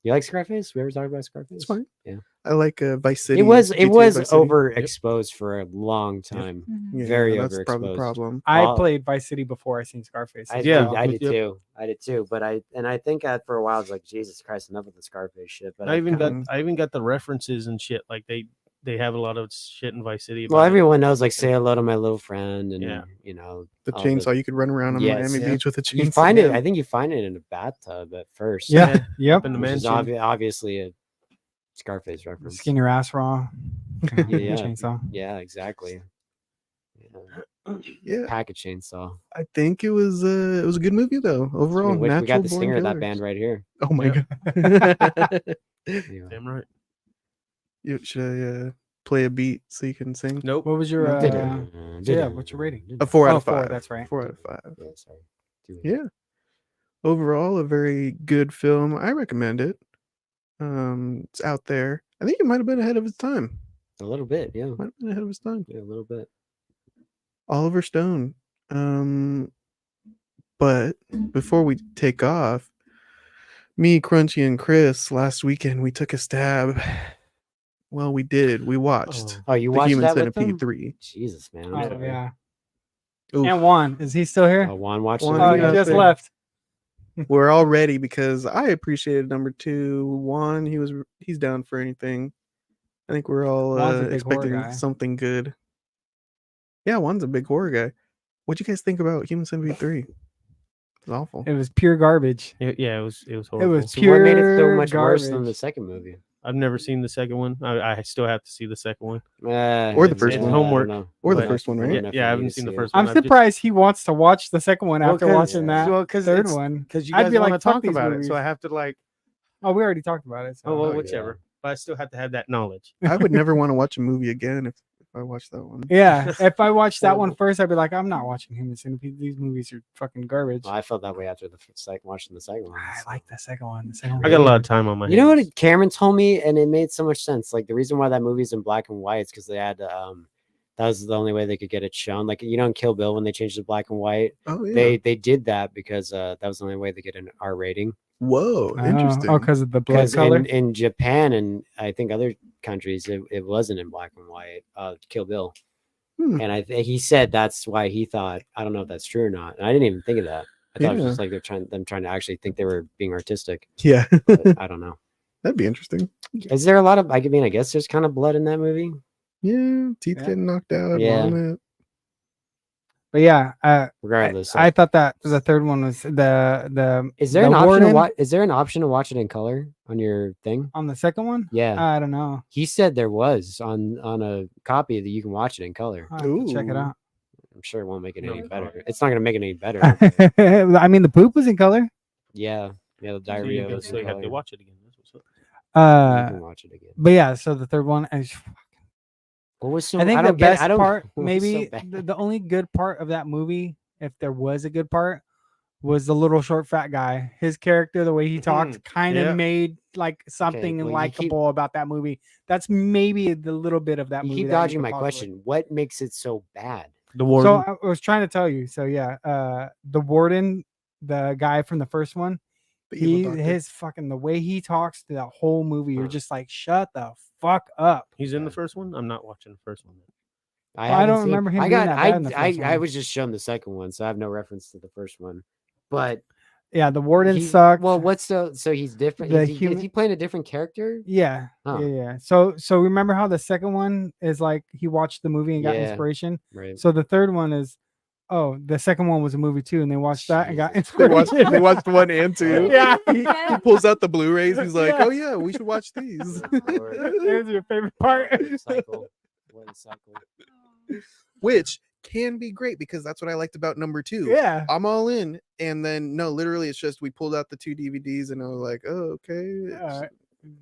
You like Scarface? We ever talked about Scarface? It's fine. Yeah. I like Vice City. It was GTA was Vice City. overexposed for a long time. Mhm. Yeah, very that's probably the overexposed. problem. I Well- played Vice City before I seen Scarface. I as Yeah, well. I did Yep. too. I did too. But I think for a while I was like, Jesus Christ, enough of the Scarface shit. But I even kinda- got the references and shit. Like they have a lot of shit in Vice City. well, about it. everyone knows like say hello to my little friend and Yeah. The all chainsaw, you could run around on Yes, Miami yeah. Beach with a chainsaw. You find it. I think you find it in a bathtub at first. Yeah. Yep. in the Which is mansion. obviously a Scarface reference. Skin your ass raw. Yeah. Chainsaw. Yeah, exactly. Yeah. Yeah, Pack a chainsaw. I think it was a good movie though. Overall, we natural got the born stinger of that killers. band right here. Oh my Yep. god! Anyway. Damn right. Should I play a beat so you can sing? Nope. What was your yeah, what's your rating? A 4 out Oh, of 4, 5. that's right. 4 out of 5. Yeah, sorry. Yeah. Overall, a very good film. I recommend it. It's out there. I think it might have been ahead of its time. A little bit, yeah. Might have been ahead of its time. Yeah, a little bit. Oliver Stone. But before we take off, me, Crunchy, and Chris last weekend we took a stab. Well, we did. We watched Oh, you The watched Human that with Centipede them? 3. Jesus, man. I'm Oh, sorry. yeah. Oof. And Juan, is he still here? Oh, Juan watched Juan, it. Oh, you he got just there. left. We're all ready because I appreciated number 2. Juan, he's down for anything. I think we're all Juan's a big horror expecting guy. something good. Yeah, Juan's a big horror guy. What'd you guys think about Human Centipede 3? It was awful. It was pure garbage. Yeah, it was It horrible. was So what made it so pure much worse than the garbage. second movie? I've never seen the second one. I still have to see the second one. Or the first it's one. homework. Or the But- first one, right? Yeah, I haven't seen the first one. I'm I've just- surprised he wants to watch the second one after watching that because third one. Because you I'd guys be want like, to "Fuck talk these about it, movies." so I have to like. Oh, we already talked about it. So. Oh well, yeah. whichever. But I still have to have that knowledge. I would never want to watch a movie again if I watched that one. Yeah, if I watched that one Horrible. first, I'd be like, I'm not watching Human Centipede. These movies are fucking garbage. Well, I felt that way after watching the second one. I so. like the second one. The second one I got a lot of time on my hands. You know what Cameron told me, and it made so much sense. Like the reason why that movie's in black and white is because they had that That was the only way they could get it shown. Like in Kill Bill when they changed to black and white, Oh yeah. they did that because that was the only way they get an R rating. Whoa, Oh, interesting. Oh, because of the blood Because color. in Japan and I think other countries, it wasn't in black and white. Kill Bill, and he said that's why he thought. I don't know if that's true or not. And I didn't even think of that. I thought it was Yeah. just like them trying to actually think they were being artistic. Yeah, But I don't know. that'd be interesting. Is there a lot of? I mean, I guess there's kind of blood in that movie. Yeah, teeth Yeah. getting knocked out. Yeah. Vomit. But yeah, Regardless, I thought that the third one was the. is there the an option to warden watch? Is there an option to watch it in color on your thing? on the second one? Yeah, I don't know. he said there was on a copy that you can watch it in color. I'll have to check it Ooh. out. I'm sure it won't make it No, any it's better. not. It's not gonna make it any better. I mean, the poop was in color. Yeah, the So diarrhea you was in have to color. watch it again. That's what's up. You can watch it again. But yeah, so the third one, What was so? I think I the don't get. best I don't. part, what was so maybe bad? the only good part of that movie, if there was a good part, was the little short fat guy. His character, the way he talked, kind of Yeah. made like something well, you likable about that movie. That's maybe the little bit of that You movie. keep that dodging could my possibly- question. What makes it so bad? The warden. So I was trying to tell you. So yeah, the warden, the guy from the first one, The evil doctor. his fucking the way he talks to that whole movie, you're Huh. just like, shut the fuck up. He's in the first one. I'm not watching the first one. I haven't don't seen- remember him I being got. that bad in the first I one. was just shown the second one, so I have no reference to the first one. But Yeah, the warden he- sucked. Well, what's so he's different? The Is human- he playing a different character? Yeah, Huh. yeah. So remember how the second one is like he watched the movie and got Yeah. inspiration. Right. So the third one is, the second one was a movie too, and they watched that and got Jesus. They watched, inspiration. they watched one and two. Yeah. He pulls out the Blu-rays. He's like, Yeah. "Oh yeah, we should watch these." Good Lord. There's your favorite part. What a cycle. What a cycle. Which can be great because that's what I liked about number 2. Yeah. I'm all in, and then no, literally, it's just we pulled out the 2 DVDs, and I was like, "Oh, okay."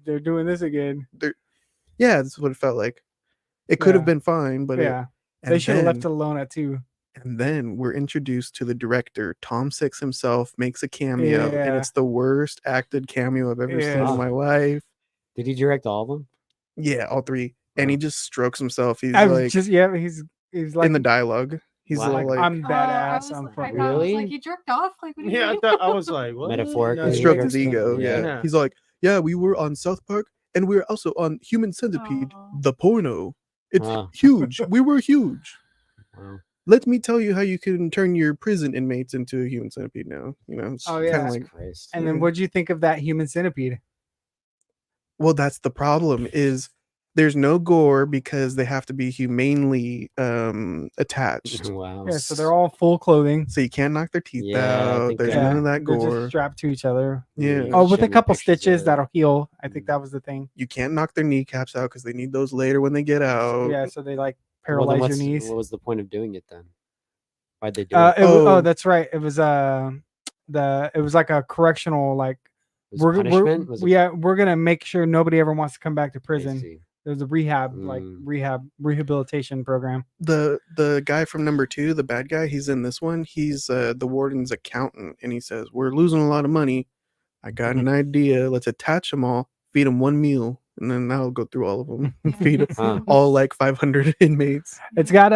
They're doing this again. Yeah, that's what it felt like. It could have Yeah. been fine, but Yeah. and They should have left it then- alone at 2. And then we're introduced to the director. Tom Six himself makes a cameo, and Yeah. it's the worst acted cameo I've ever seen Yeah. in my life. Did he direct all of them? Yeah, all 3. And he just strokes himself. He's I was like just he's like in the dialogue. He's Wow. all like, I'm I badass. was I'm like- from I thought it was Really? like you jerked off. Like, what do you Yeah, I mean? thought I was like, what? Metaphorically. he Yeah, stroked yeah. his ego. Yeah. Yeah. He's like, yeah, we were on South Park, and we were also on Human Centipede, Aw. the porno. It's Wow. huge. We were huge. Wow. Let me tell you how you can turn your prison inmates into a human centipede now. You know, it's Oh, kind yeah. of like, Christ. And then what'd you think of that human centipede? well, that's the problem is there's no gore because they have to be humanely attached. Wow. Yeah, so they're all full clothing. So you can't knock their teeth Yeah, I out. think There's that- none of that They're just gore. strapped to each other. Yeah. You Oh, with showed a me couple pictures of stitches it. that'll heal. I think Mm. that was the thing. You can't knock their kneecaps out because they need those later when they get out. Yeah, so they like Well, then paralyze your knees. What was the point of doing it then? Why'd they do it? Oh. That's right. It was it was like a correctional like Was it punishment? Was it- we're gonna make sure nobody ever wants to come back to I prison. see. There's a rehab Mm. rehabilitation program. The guy from number 2, the bad guy, he's in this one. He's the warden's accountant, and he says, "We're losing a lot of money. I got an idea. Let's attach them all, feed them one meal, and then I'll go through all of them and feed 'em Huh. all like 500 inmates." It's got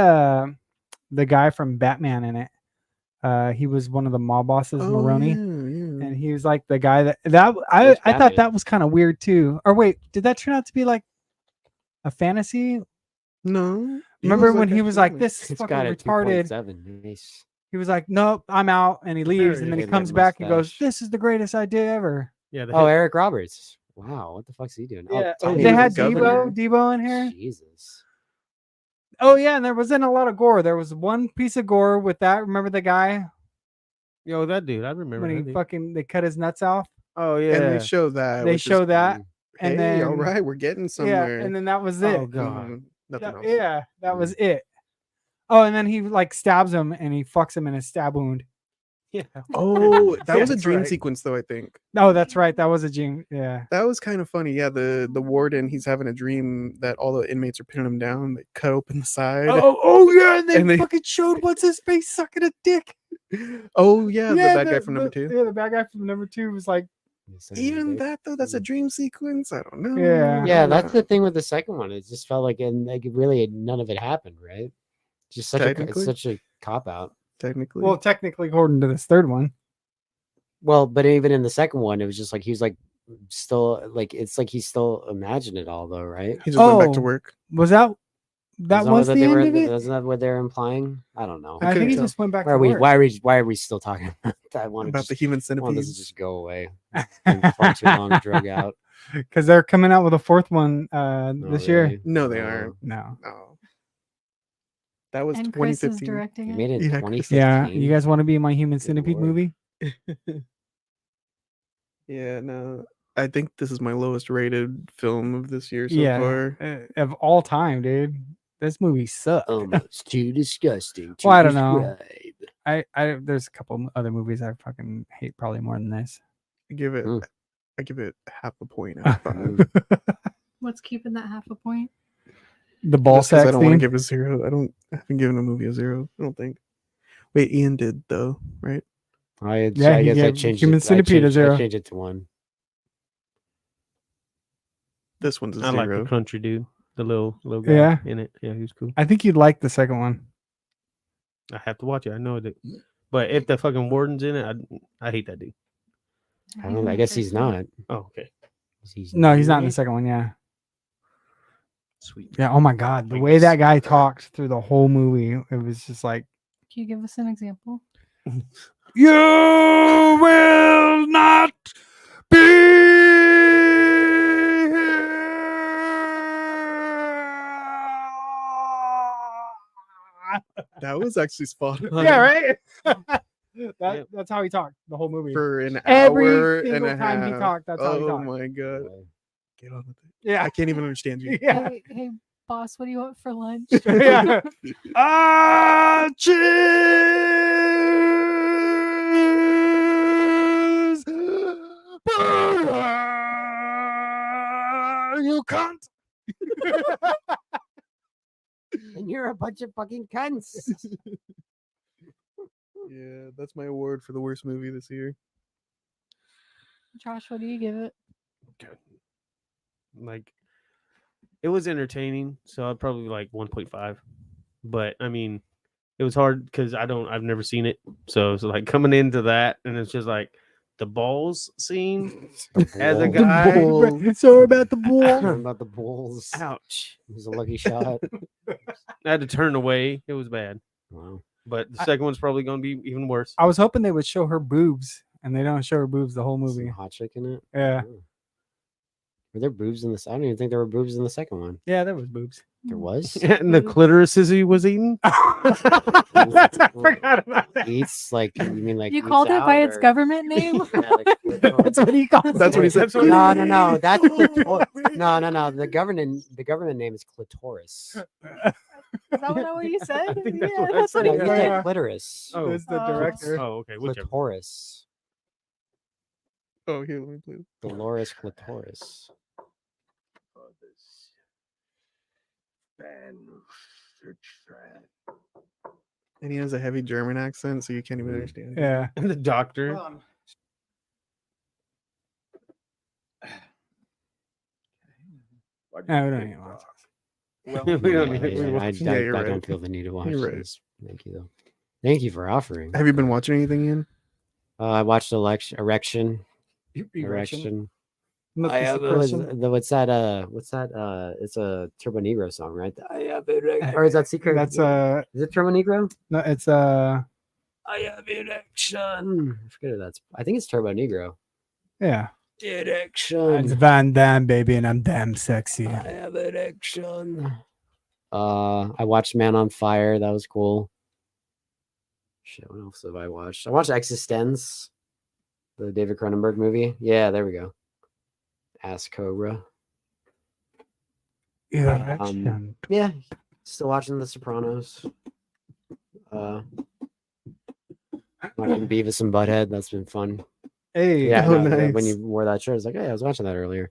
the guy from Batman in it. He was one of the mob bosses, Maroni. Yeah. And he was like the guy that Which I thought Batman? that was kind of weird too. Or wait, did that turn out to be like a fantasy? No. Remember when he was like, "This is It's fucking got a retarded"? 2.7. Nice. He was like, "Nope, I'm out," and he leaves, and then he With that comes back and goes, mustache. "This is the greatest idea ever." Yeah. Oh, Eric Roberts. Wow, what the fuck's he doing? Yeah, oh, Tiny he they was had the governor. Debo in here. Jesus. Oh yeah, and there wasn't a lot of gore. There was one piece of gore with that. Remember the guy Yo, that dude. I remember. when that he dude. fucking they cut his nuts off, Oh yeah. And they show that. they which is, show that, Mm. and hey, all then right, we're getting somewhere. yeah, and then that was it. Oh god. Nothing Yeah, else. yeah, that Mm. was it. Oh, and then he like stabs him and he fucks him in his stab wound. Yeah. Oh, that was a That's dream right. sequence, though. I think Oh, that's right. That was a dream. Yeah. that was kind of funny. Yeah, the warden, he's having a dream that all the inmates are pinning him down. They cut open the side. Oh yeah, and they, And they- fucking showed what's his face sucking a dick. Oh yeah, the bad guy from number the- 2. Yeah, the bad guy from number 2 was like Even that though, that's a dream sequence. I don't know. Yeah. Yeah, I'm that's not- the thing with the second one. It just felt like, and like really none of it happened, right? Just such Technically. such a cop out. technically. Well, technically, according to this third one. Well, but even in the second one, it was just like he was like still like it's like he still imagined it all though, right? he just went back to Oh. work. Was that Isn't was what the they end were, of it? Isn't that what they're implying? I don't know. I I think couldn't he tell. just went back Why to are we work. why are we still talking about that one? About the human One doesn't centipedes. just go away. It's been far too long drug out. Because they're coming out with a fourth one No, this year. really. No, they aren't. No. No. That was And Chris is 2015. directing They it. made it in Yeah, 2015. Yeah, you guys want to be in my Human Good Centipede lord. movie? Yeah, no. I think this is my lowest rated film of this year so Yeah, far. of all time, dude. This movie sucked. Almost too disgusting. To Well, I don't know. describe. I there's a couple other movies I fucking hate probably more than this. I give it Mm. I give it half a point out of 5. What's keeping that half a point? The ball Just 'cause sack I don't want to scene. give it a 0. I haven't given a movie a 0. I don't think. Wait, Ian did though, right? Yeah, I he guess I gave changed Human it. Centipede a I 0. changed it to 1. This one's a I like 0. the country dude, the little guy Yeah. in it. Yeah, he was cool. I think you'd like the second one. I have to watch it. I know it. But if the fucking warden's in it, I hate that dude. I don't know. I guess he's not. Oh, okay. No, he's not in the second one. Yeah. Sweet. Yeah. Oh my God, the I way guess- that guy talked through the whole movie, it was just like, Can you give us an example? "You will not be." That was actually spot on. Yeah, right. Yep. That's how he talked the whole movie. For an Every hour and single a time he half. talked, that's how he Oh talked. my god. Get on with it. Yeah. I can't even understand you. Yeah. Hey, boss, what do you want for lunch? Yeah. Cheers! You can't. And you're a bunch of fucking cunts. Yeah, that's my award for the worst movie this year. Josh, what do you give it? Like, it was entertaining, so I'd probably like 1.5. But I mean, it was hard because I've never seen it, so it's like coming into that, and it's just like the balls scene as a Balls. guy. Sorry about the Talking ball. about the bulls. Ouch! It was a lucky shot. I had to turn away. It was bad. Wow. But the second one's probably going to be even worse. I was hoping they would show her boobs, and they don't show her boobs the whole Some movie. hot chick in it. Yeah. Oh. Were there boobs in this? I don't even think there were boobs in the second one. Yeah, there was boobs. There was. And the clitoris he was eating. I forgot about that. Eats like you mean like You eats called it by out, its or- government name? Yeah, like clitoris. That's what he calls That's what he said. No, no, no. That's no. The government name is clitoris. Is that what you said? I think that's yeah, what I that's what said. he No, you Yeah. said Yeah. clitoris. Oh, That's the Oh. director. oh, okay. Whichever. Clitoris. Oh, here, let me play. Dolores clitoris. And he has a heavy German accent, so you can't even understand. Yeah. And the doctor. No, we don't need to watch this. We don't need Yeah, it. We watch- Yeah, you're I right. don't feel the need to watch You're right. this. Thank you though. Thank you for offering. Have you been watching anything, Ian? I watched Erection. Not I the have suppression. what's that? What's that? It's a Turbo Negro song, right? I have erection. Or is that Secret? That's Is it Turbo Negro? no, it's I have erection. I forget who that's. I think it's Turbo Negro. yeah. Erection. It's Van Damme, baby, and I'm damn sexy. I have erection. I watched Man on Fire. That was cool. Shit, what else have I watched? I watched Existence, the David Cronenberg movie. Yeah, there we go. Ass Cobra. Erection. Yeah, still watching The Sopranos. Watching Beavis and Butthead. That's been fun. Hey, Yeah, Oh, no, when nice. you wore that shirt, I was like, hey, I was watching that earlier.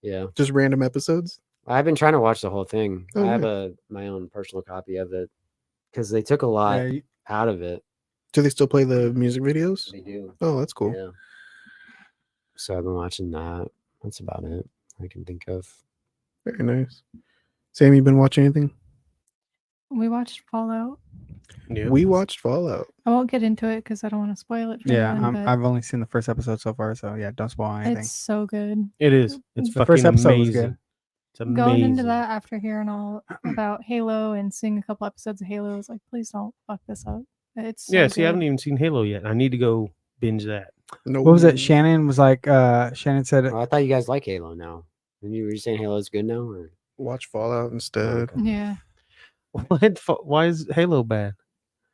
Yeah, Just random episodes? I've been trying to watch the whole thing. Oh, I have nice. my own personal copy of it because they took a lot yeah, out of it. Do they still play the music videos? They do. Oh, that's cool. Yeah. so I've been watching that. That's about it I can think of. Very nice. Sam, you been watching anything? We watched Fallout. Yeah. We watched Fallout. I won't get into it because I don't want to spoil it for Yeah, anyone, but I've only seen the first episode so far, so yeah, don't spoil anything. it's so good. It is. It's The fucking first episode was amazing. good. It's amazing. Going into that after hearing all about Halo and seeing a couple episodes of Halo, I was like, please don't fuck this up. It's so Yeah, see, I good. haven't even seen Halo yet. I need to go binge that. No. What was it? Shannon was like, Shannon said, Oh, I thought you guys like Halo now. And you were saying Halo's good now, or Watch Fallout instead. Okay. Yeah. What? Why is Halo bad?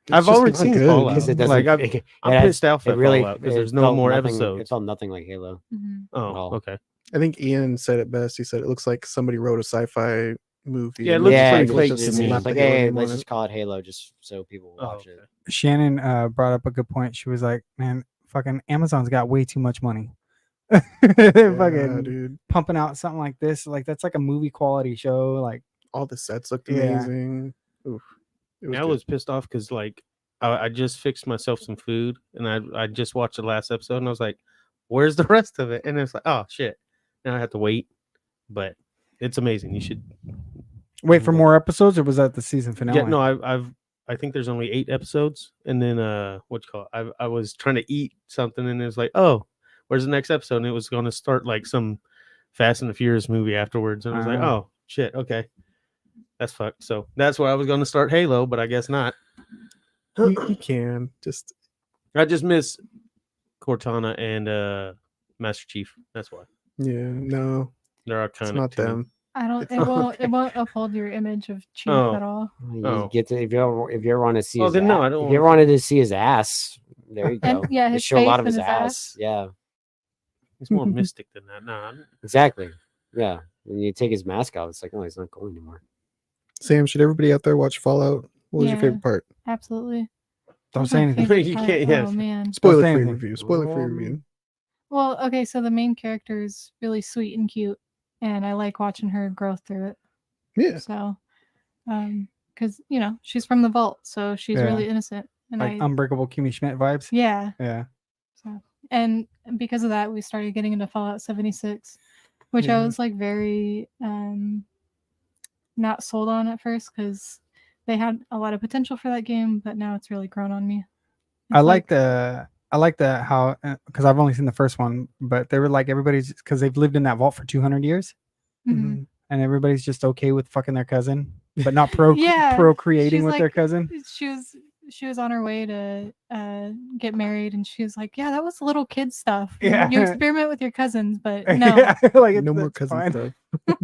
It's I've just already not seen good. Fallout. because it doesn't. Like, I'm has- pissed off at Fallout because there's no felt more nothing- episodes. It felt nothing like Halo. Mhm. Oh, all. okay. I think Ian said it best. He said it looks like somebody wrote a sci-fi movie. Yeah, it and looks Yeah, pretty it fake was to just- me. it's slapped like, the Halo hey, name on let's it. just call it Halo, just so people will Oh, watch okay. it. Shannon brought up a good point. She was like, man, fucking Amazon's got way too much money. They're Yeah, fucking dude. pumping out something like this. Like, that's like a movie quality show. Like, All the sets looked Yeah. amazing. Oof. It I good. was pissed off because like I just fixed myself some food and I just watched the last episode and I was like, where's the rest of it? And it's like, oh shit, now I have to wait. But it's amazing. You should. wait for more episodes, or was that the season finale? Yeah, no, I think there's only 8 episodes, and then what you call it? I was trying to eat something and it was like, oh, where's the next episode? And it was going to start like some Fast and the Furious movie afterwards, and I was like, Ah. oh shit, okay, that's fucked. So that's why I was going to start Halo, but I guess not. You can just I just miss Cortana and Master Chief. That's why no, they're it's iconic. not to me. them. I don't. It's It not won't. them. It won't uphold your image of Chief Oh. at all. You Oh. get to if you ever want to see Oh, his then no, a- I don't if you ever wanna wanted to see his ass, there you And, go. yeah, They his show a lot face of his and his ass. ass. Yeah, He's more mystic than that. Nah, exactly. Yeah, when you take his mask off, it's like, oh, he's not cool anymore. Sam, should everybody out there watch Fallout? What was your Yeah. favorite part? Absolutely. Don't That's say my anything. favorite You part. can't- yeah. Oh man. Spoiler say free anything. review. Spoiler free review. Well, okay. So the main character is really sweet and cute, and I like watching her grow through it. Yeah. So, because she's from the vault, so she's Yeah. really innocent, and Like Unbreakable Kimmy Schmidt vibes. yeah. Yeah. So, and because of that, we started getting into Fallout 76, which Yeah. I was like very not sold on at first because they had a lot of potential for that game, but now it's really grown on me. I It's like the how, because I've only seen the first one, but they were like, everybody's, because they've lived in that vault for 200 years, Mhm. and everybody's just okay with fucking their cousin, but not Yeah, procreating she's with their like- cousin. She was on her way to get married, and she was like, "Yeah, that was little kid stuff. Yeah. You experiment with your cousins, but no." Yeah, like No more that's cousin fine. stuff.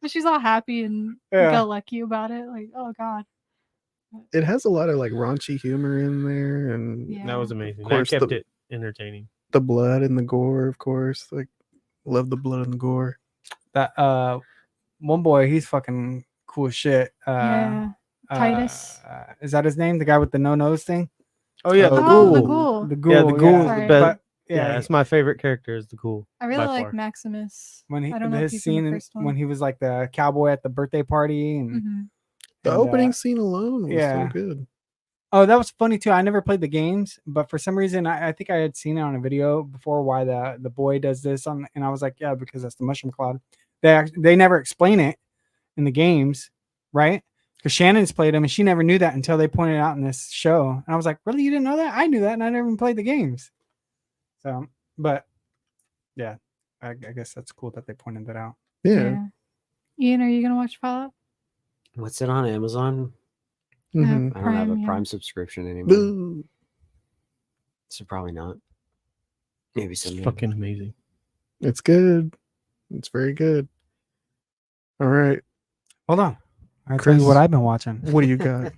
But she's all happy and Yeah. go lucky about it. Like, oh god. It has a lot of like raunchy humor in there, and Yeah. that was amazing. Of That course, kept the- it entertaining. the blood and the gore, of course. Like, love the blood and the gore. That one boy, he's fucking cool as shit. Yeah. Titus. Is that his name? The guy with the no nose thing? Oh yeah, Oh, the the ghoul. ghoul. The ghoul. Yeah, the ghoul is Sorry. the best. But, Yeah, yeah, that's my favorite character. Is the ghoul. I really by like far. Maximus. when he I don't know if his he's in the scene first one. when he was like the cowboy at the birthday party and Mhm. The and, opening scene alone was yeah. so good. oh, that was funny too. I never played the games, but for some reason I think I had seen it on a video before why the boy does this on, and I was like, yeah, because that's the mushroom cloud. They never explain it in the games, right? Because Shannon's played them and she never knew that until they pointed it out in this show. And I was like, really? You didn't know that? I knew that and I never even played the games. So, but yeah, I guess that's cool that they pointed that out. Yeah. Ian, are you gonna watch Fallout? What's it on Amazon? Mhm. I don't have a Prime, yeah. Prime subscription anymore, Boo. so probably not. Maybe It's someday. fucking amazing. It's good. It's very good. All right. Hold on. I'll tell you what Chris. I've been watching. What do you got?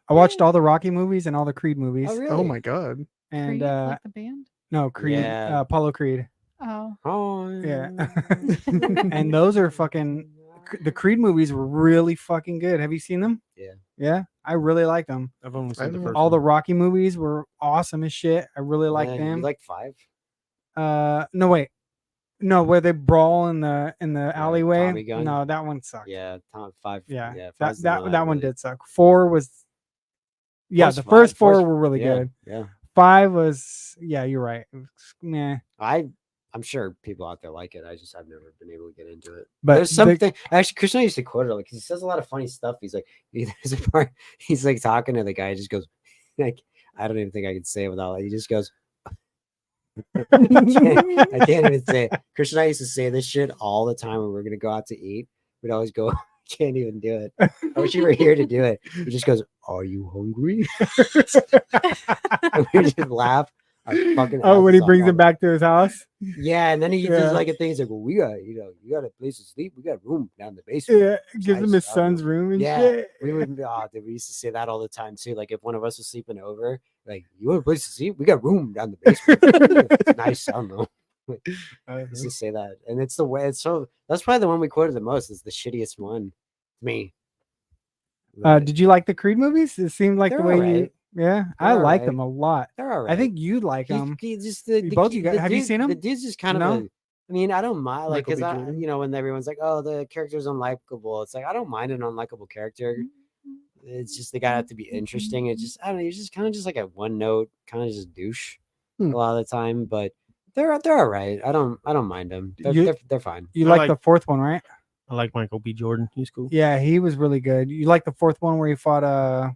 I watched all the Rocky movies and all the Creed movies. Oh, really? Oh my god. And Creed, like the band? no, Creed, Yeah. Apollo Creed. Oh. Oh Yeah. And those are fucking, the Creed movies were really fucking good. Have you seen them? Yeah. Yeah. I really like them. I've only seen the haven't- first. All the one. Rocky movies were awesome as shit. I really like Yeah, them. You like 5? No, wait. No, where they brawl in the alleyway. Tommy gun? No, that one sucked. Yeah, 5. Yeah. yeah. that 5's the I that one really- did suck. 4 was, yeah, Four's the fine. first 4 Four's- were really yeah, good. Yeah, 5 was, yeah, you're right. It was, meh. I I'm sure people out there like it. I've never been able to get into it. But There's the- something actually. Krishna used to quote it like he says a lot of funny stuff. He's like, there's a part he's like talking to the guy. He just goes like, I don't even think I can say it without. He just goes. I can't even say it. Krishna and I used to say this shit all the time when we are gonna go out to eat. We'd always go. Can't even do it. I wish you were here to do it. He just goes, "Are you hungry?" And we just laugh. Our fucking Oh, when he asses off brings all him back to his house. yeah, and then he Yeah. does like a thing. He's like, "Well, we got, you got a place to sleep. We got room down in the basement." Yeah, gives him Nice. his son's room and Yeah, shit. we would. Oh, dude, we used to say that all the time too. Like if one of us was sleeping over, like, "You want a place to sleep? We got room down the basement." It's nice, I don't know. We used to say that, and it's the way. It's so. That's probably the one we quoted the most. It's the shittiest one. Me. Did you like the Creed movies? It seemed like They're the way you. alright. Yeah, I They're like alright. them a lot. They're all right. I think you like them. He just the both kid- you guys- the have you dude- seen him? The dude's just kind No? of a. I mean, I don't mind like Michael because B. Jordan? you know when everyone's like, "Oh, the character's unlikable." It's like I don't mind an unlikable character. It's just they gotta have to be interesting. It's just I don't know. You're just kind of just like a one note kind of just douche a lot of the time, but they're all right. I don't mind them. They're fine. You I like like- the fourth one, right? I like Michael B. Jordan. He's cool. Yeah, he was really good. You like the fourth one where he fought Ivan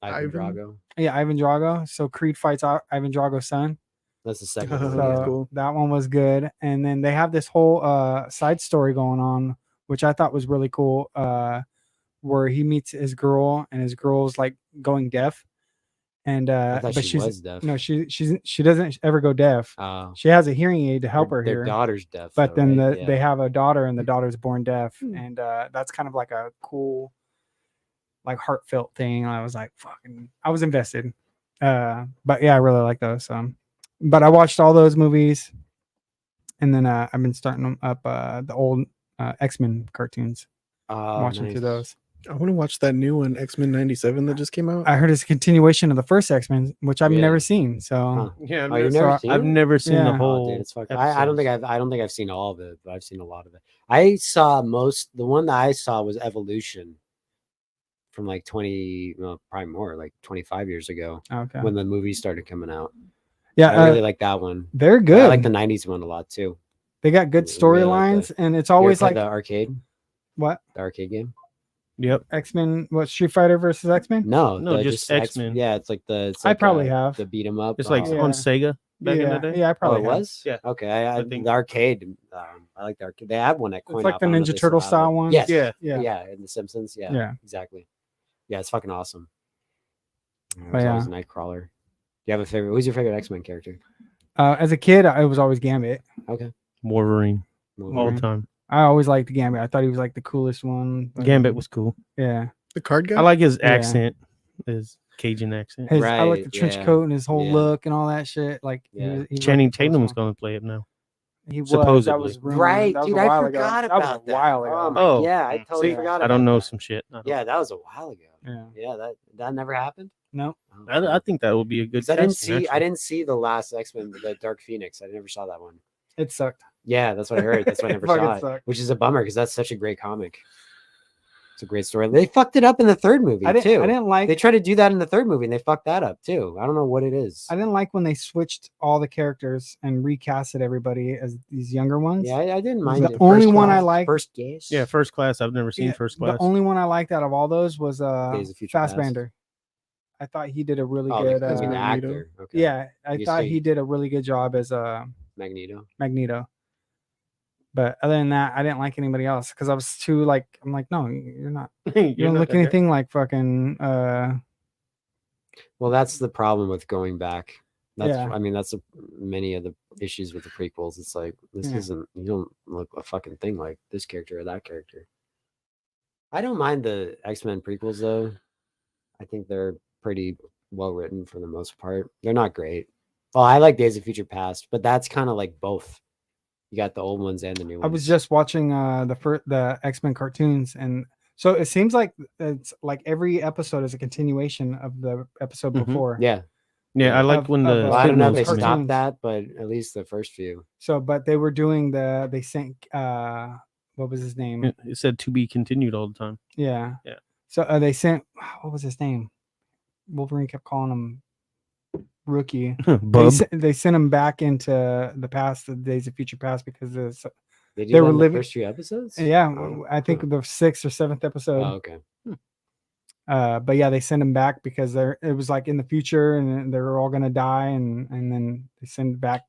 Ivan? Drago. Ivan Drago. So Creed fights Ivan Drago's son. That's the second Oh, one. So that's yeah. cool. that one was good. And then they have this whole side story going on, which I thought was really cool. Where he meets his girl and his girl's like going deaf. And I thought but she she's was deaf. no, she doesn't ever go deaf. Oh, She has a hearing aid to help her their hear. daughter's deaf. But though, then right? they have a daughter and the daughter's born deaf. Hmm. And that's kind of like a cool, like heartfelt thing. I was like, fucking, I was invested. But yeah, I really like those. But I watched all those movies, and then I've been starting them up the old X-Men cartoons. Oh, Watching through nice. those. I want to watch that new one, X-Men '97, that just came out. I heard it's a continuation of the first X-Men, which I've never Really? seen. So Huh. Yeah, Oh, you've never So seen I've it? never seen Yeah. the Oh, whole. Dude, it's fucking. I don't think I've seen all of it, but I've seen a lot of it. I saw the one that I saw was Evolution from like 20, well, probably more, like 25 years ago okay, when the movie started coming out. yeah, I really like that one. they're I good. like the 90s one a lot too. They got good I really like storylines, that. and it's You ever always played like the arcade, what the arcade game. Yep. X-Men, what Street Fighter versus X-Men? No, No, the- just X- X-Men. Yeah, it's like the. It's I like, probably have. the beat 'em up. It's like Yeah. on Sega back yeah, in the day. yeah, I Oh, probably it have. was. Yeah. Okay, I think- the arcade. I like the arcade. They had one at Coin It's like Op. the I don't know if Ninja they still Turtle have style it. ones. Yes. Yeah. Yeah. Yeah, in the Simpsons. Yeah, Yeah. exactly. Yeah, it's fucking awesome. But It's always yeah. Nightcrawler. Do you have a favorite? Who's your favorite X-Men character? As a kid, I was always Gambit. Okay. Wolverine all Wolverine. the time. I always liked Gambit. I thought he was like the coolest one. but- Gambit was cool. Yeah. The card guy? I like his Yeah. accent, his Cajun accent. I like the Right, trench yeah, coat and his whole yeah. look and all that shit. Like Yeah. he Channing was the coolest Tatum's one. going to play it now. He was. supposedly. That was rumored. Right, That was dude. a I while forgot ago. That about was a while ago. Oh, my, Oh, yeah, I totally see, forgot. I don't about know that. some shit. I don't- Yeah, that was a while ago. Yeah. Yeah, that never happened. No. Oh, I think that would be a good. 'Cause I didn't casting, see. I actually. didn't see the last X-Men, the Dark Phoenix. I never saw that one. It sucked. Yeah, that's what I heard. That's why I never Fucking saw it, sucked. which is a bummer because that's such a great comic. It's a great story. They fucked it up in the third movie I too. didn't like. They tried to do that in the third movie and they fucked that up too. I don't know what it is. I didn't like when they switched all the characters and recasted everybody as these younger ones. Yeah, I didn't mind The it. only First one I Class- liked- First Guess. Yeah, First Class. I've never seen Yeah, First Class. The only one I liked out of all those was Days of Future Past. Fassbender. I thought he did a really Oh, good. the, I mean, the Magneto. actor. Okay. Yeah, I You thought see- he did a really good job as Magneto. Magneto. But other than that, I didn't like anybody else because I was too like, I'm like, no, you're not. You don't look anything like fucking. Well, that's the problem with going back. That's Yeah. I mean, that's many of the issues with the prequels. It's like this Yeah. isn't you don't look a fucking thing like this character or that character. I don't mind the X-Men prequels though. I think they're pretty well written for the most part. They're not great. Well, I like Days of Future Past, but that's kind of like both. You got the old ones and the new ones. I was just watching the X-Men cartoons, and so it seems like it's like every episode is a continuation of the episode Mhm. before. yeah. Yeah, I like Of- when of, the. Well, I don't know if they signals come in. stopped cartoons. that, but at least the first few. So, but they were doing they sent what was his name? It said to be continued all the time. Yeah. Yeah. So they sent what was his name? Wolverine kept calling him rookie. They, Bub. they sent him back into the past, the Days of Future Past, because They, do They that were in the living- first 3 episodes. yeah, Oh, I think huh. the 6th or 7th episode. Oh, okay. But yeah, they sent him back because it was like in the future and they were all gonna die, and then they send back.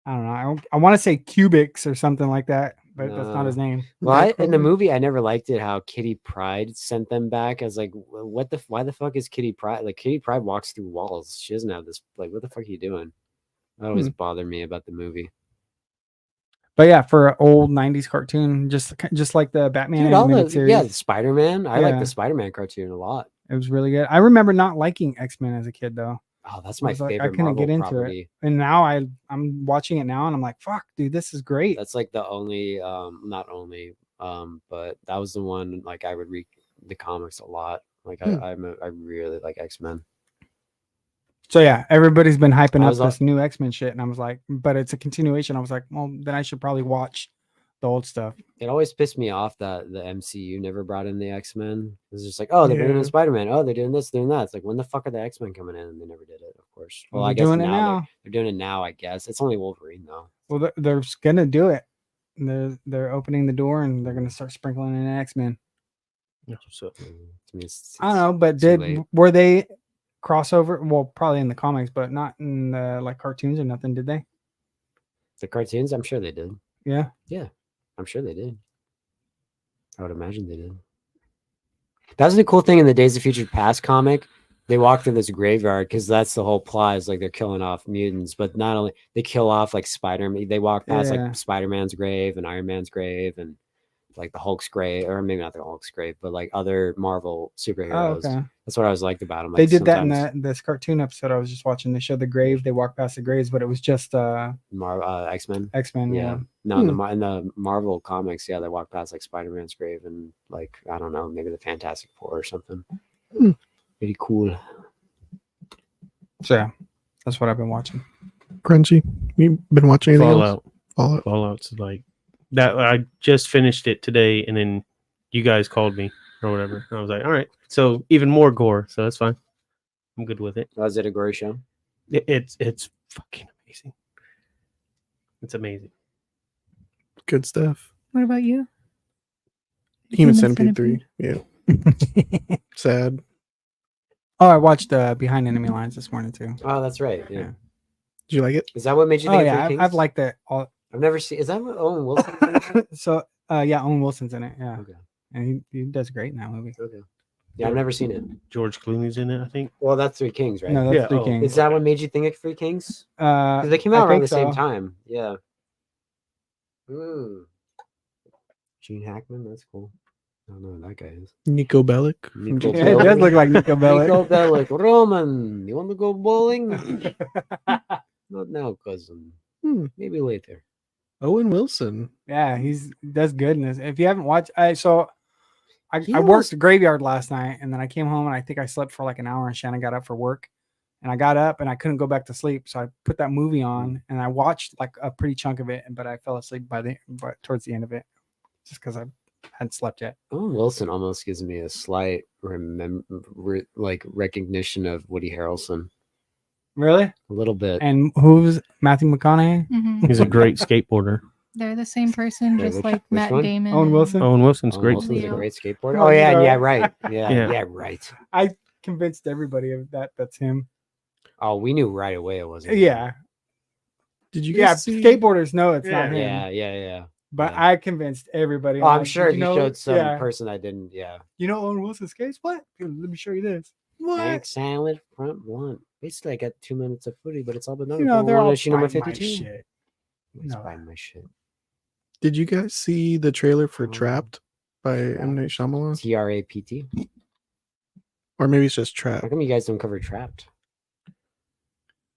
I don't know. I want to say Cubics or something like that, but that's not his name. Well, in the Nightcrawler? movie, I never liked it how Kitty Pryde sent them back. I was like, why the fuck is Kitty Pryde? Like, Kitty Pryde walks through walls. She doesn't have this. Like, what the fuck are you doing? That always bothered me about the movie. But yeah, for an old '90s cartoon, just like the Batman Dude, all animated the series, yeah, the Spider-Man. I like Yeah. the Spider-Man cartoon a lot. it was really good. I remember not liking X-Men as a kid though, Oh, that's I my was like, I favorite couldn't Marvel get into it. property. and now I'm watching it now, and I'm like, fuck, dude, this is great. That's like the only, not only, but that was the one. Like, I would read the comics a lot. Like, I really like X-Men. So yeah, everybody's been hyping I up was al- this new X-Men shit, and I was like, but it's a continuation. I was like, well, then I should probably watch the old stuff. It always pissed me off that the MCU never brought in the X-Men. It was just like, oh, they're bringing Yeah. in Spider-Man. Oh, they're doing this, doing that. It's like, when the fuck are the X-Men coming in? And they never did it, of course. Well, They're I guess doing it now now. they're doing it now. I guess it's only Wolverine though. Well, they're gonna do it. They're opening the door, and they're gonna start sprinkling in X-Men. That's what's up. To me, it's I don't know, but too late. were they crossover? Well, probably in the comics, but not in the like cartoons or nothing, did they? The cartoons, I'm sure they did. Yeah. I'm sure they did. I would imagine they did. That was the cool thing in the Days of Future Past comic. They walk through this graveyard because that's the whole plot. Is like they're killing off mutants, but not only they kill off like Spider-Man. They walk past Yeah. like Spider-Man's grave and Iron Man's grave and like the Hulk's grave, or maybe not the Hulk's grave, but like other Marvel Oh, superheroes. okay. That's what I was liked about them. They did that in this cartoon episode I was just watching. They showed the grave. They walked past the graves, but it was just X-Men. X-Men. Yeah. Yeah. No, in the Marvel comics, yeah, they walk past like Spider-Man's grave and like, I don't know, maybe the Fantastic Four or something. Pretty cool. So yeah, that's what I've been watching. Crunchy. You been watching anything else? Fallout. Fallout's like that. I just finished it today, and then you guys called me or whatever. And I was like, all right. So even more gore. So that's fine. I'm good with it. Was it a gory show? It's fucking amazing. It's amazing. Good stuff. What about you? Human Centipede 3. Yeah. Sad. Oh, I watched Behind Enemy Lines this morning too. Oh, that's right. Yeah. Yeah. Did you like it? Is that what made you Oh think yeah, of Three I've Kings? liked that. All I've never seen. Is that what Owen Wilson? is in it? so yeah, Owen Wilson's in it. Yeah, Okay. and he does great in that movie. Okay. Yeah, I've never seen it. George Clooney's in it, I think. Well, that's Three Kings, right? No, that's Yeah, Three oh. Kings. Is that what made you think of Three Kings? 'Cause Uh, they came I out around think the same so. time. Yeah. Gene Hackman, that's cool. I don't know who that guy is. Nico Bellic. from Nico GTA. Yeah, it does look like Nico Bellic. Nico Bellic. Roman, you want to go bowling? Not now, cousin. Hmm. Maybe later. Owen Wilson. Yeah, he does good in this. If you haven't watched, He I worked the graveyard last night, and then I came home and I think I slept for like an hour, and Shannon got up for work, and I got up and I couldn't go back to sleep, so I put that movie on and I watched like a pretty chunk of it, but I fell asleep but towards the end of it, just because I hadn't slept yet. Owen Wilson almost gives me a slight recognition of Woody Harrelson. Really? A little bit. And who's Matthew McConaughey? Hmm He's a great skateboarder. They're the same person, Wait, just which- like which Matt one? Damon. Owen and- Wilson? Owen Wilson's Owen great. Wilson's a Leo. great skateboarder. Oh, Oh yeah, Leo. yeah, right. Yeah, Yeah. yeah, right. I convinced everybody of that's him. Oh, we knew right away it wasn't. him. Yeah, Did you yeah. guys see? Skateboarders know it's not him. Yeah. But yeah. I convinced everybody. Oh, I'm like, sure "Did if you know-" showed some Yeah. person I didn't. Yeah. You know Owen Wilson skates? What? Here, let me show you this. What? Egg salad, front blunt. Basically, I got 2 minutes of footy, but it's all been done. You know, they're all number fighting my 52. shit. It's No. biting my shit. Did you guys see the trailer for Oh. Trapped by M. Night Shyamalan? TRAPT. Or maybe it's just How Trapped. come you guys don't cover Trapped?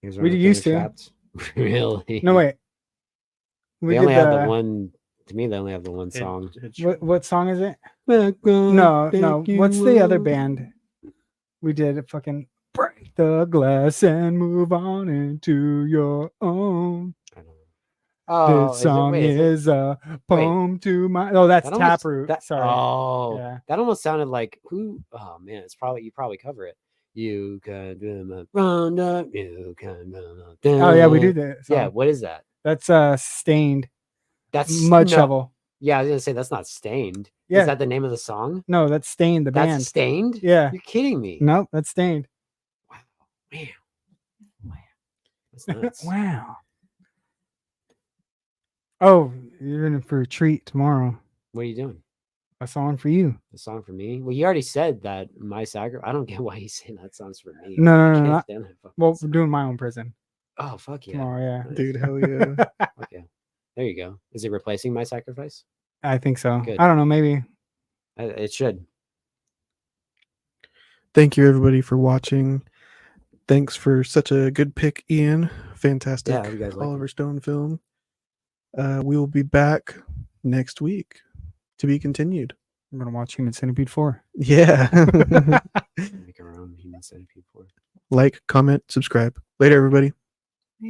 You guys We aren't a fan used of to. Trapped? Really? No wait. They only have the one. To me, they only have the one song. What song is it? No. What's the other band? We did a fucking break the glass and move on into your own. I don't know. Oh, This song is a poem to my. Oh, that's That almost- Taproot. that- Sorry. Oh, Yeah. that almost sounded like who? Oh man, it's probably you probably cover it. You can do my roundup. You can run up. Oh yeah, we do that. Yeah, song. what is that? That's Stained. That's Mud no, Shovel. Yeah, I was gonna say that's not Stained. Yeah. Is that the name of the song? No, that's Stained, the That's band. Stained? Yeah. You're kidding me. Nope, that's Stained. Wow. Man. Wow. That's nuts. Wow. Oh, you're in for a treat tomorrow. What are you doing? A song for you. A song for me? Well, you already said that my sacrifice. I don't get why you say that song's for me. No, I no, can't no. stand that fucking Well, song. we're doing my own prison Oh, fuck yeah. tomorrow. Yeah. Nice. Dude, hell yeah. Okay. There you go. Is it replacing my sacrifice? I think so. Good. I don't know. Maybe. It should. Thank you everybody for watching. Thanks for such a good pick, Ian. Fantastic Yeah, you guys liked it. Oliver Stone film. We will be back next week to be continued. I'm gonna watch Human Centipede 4. Yeah. Make our own Human Centipede 4. Like, comment, subscribe. Later, everybody.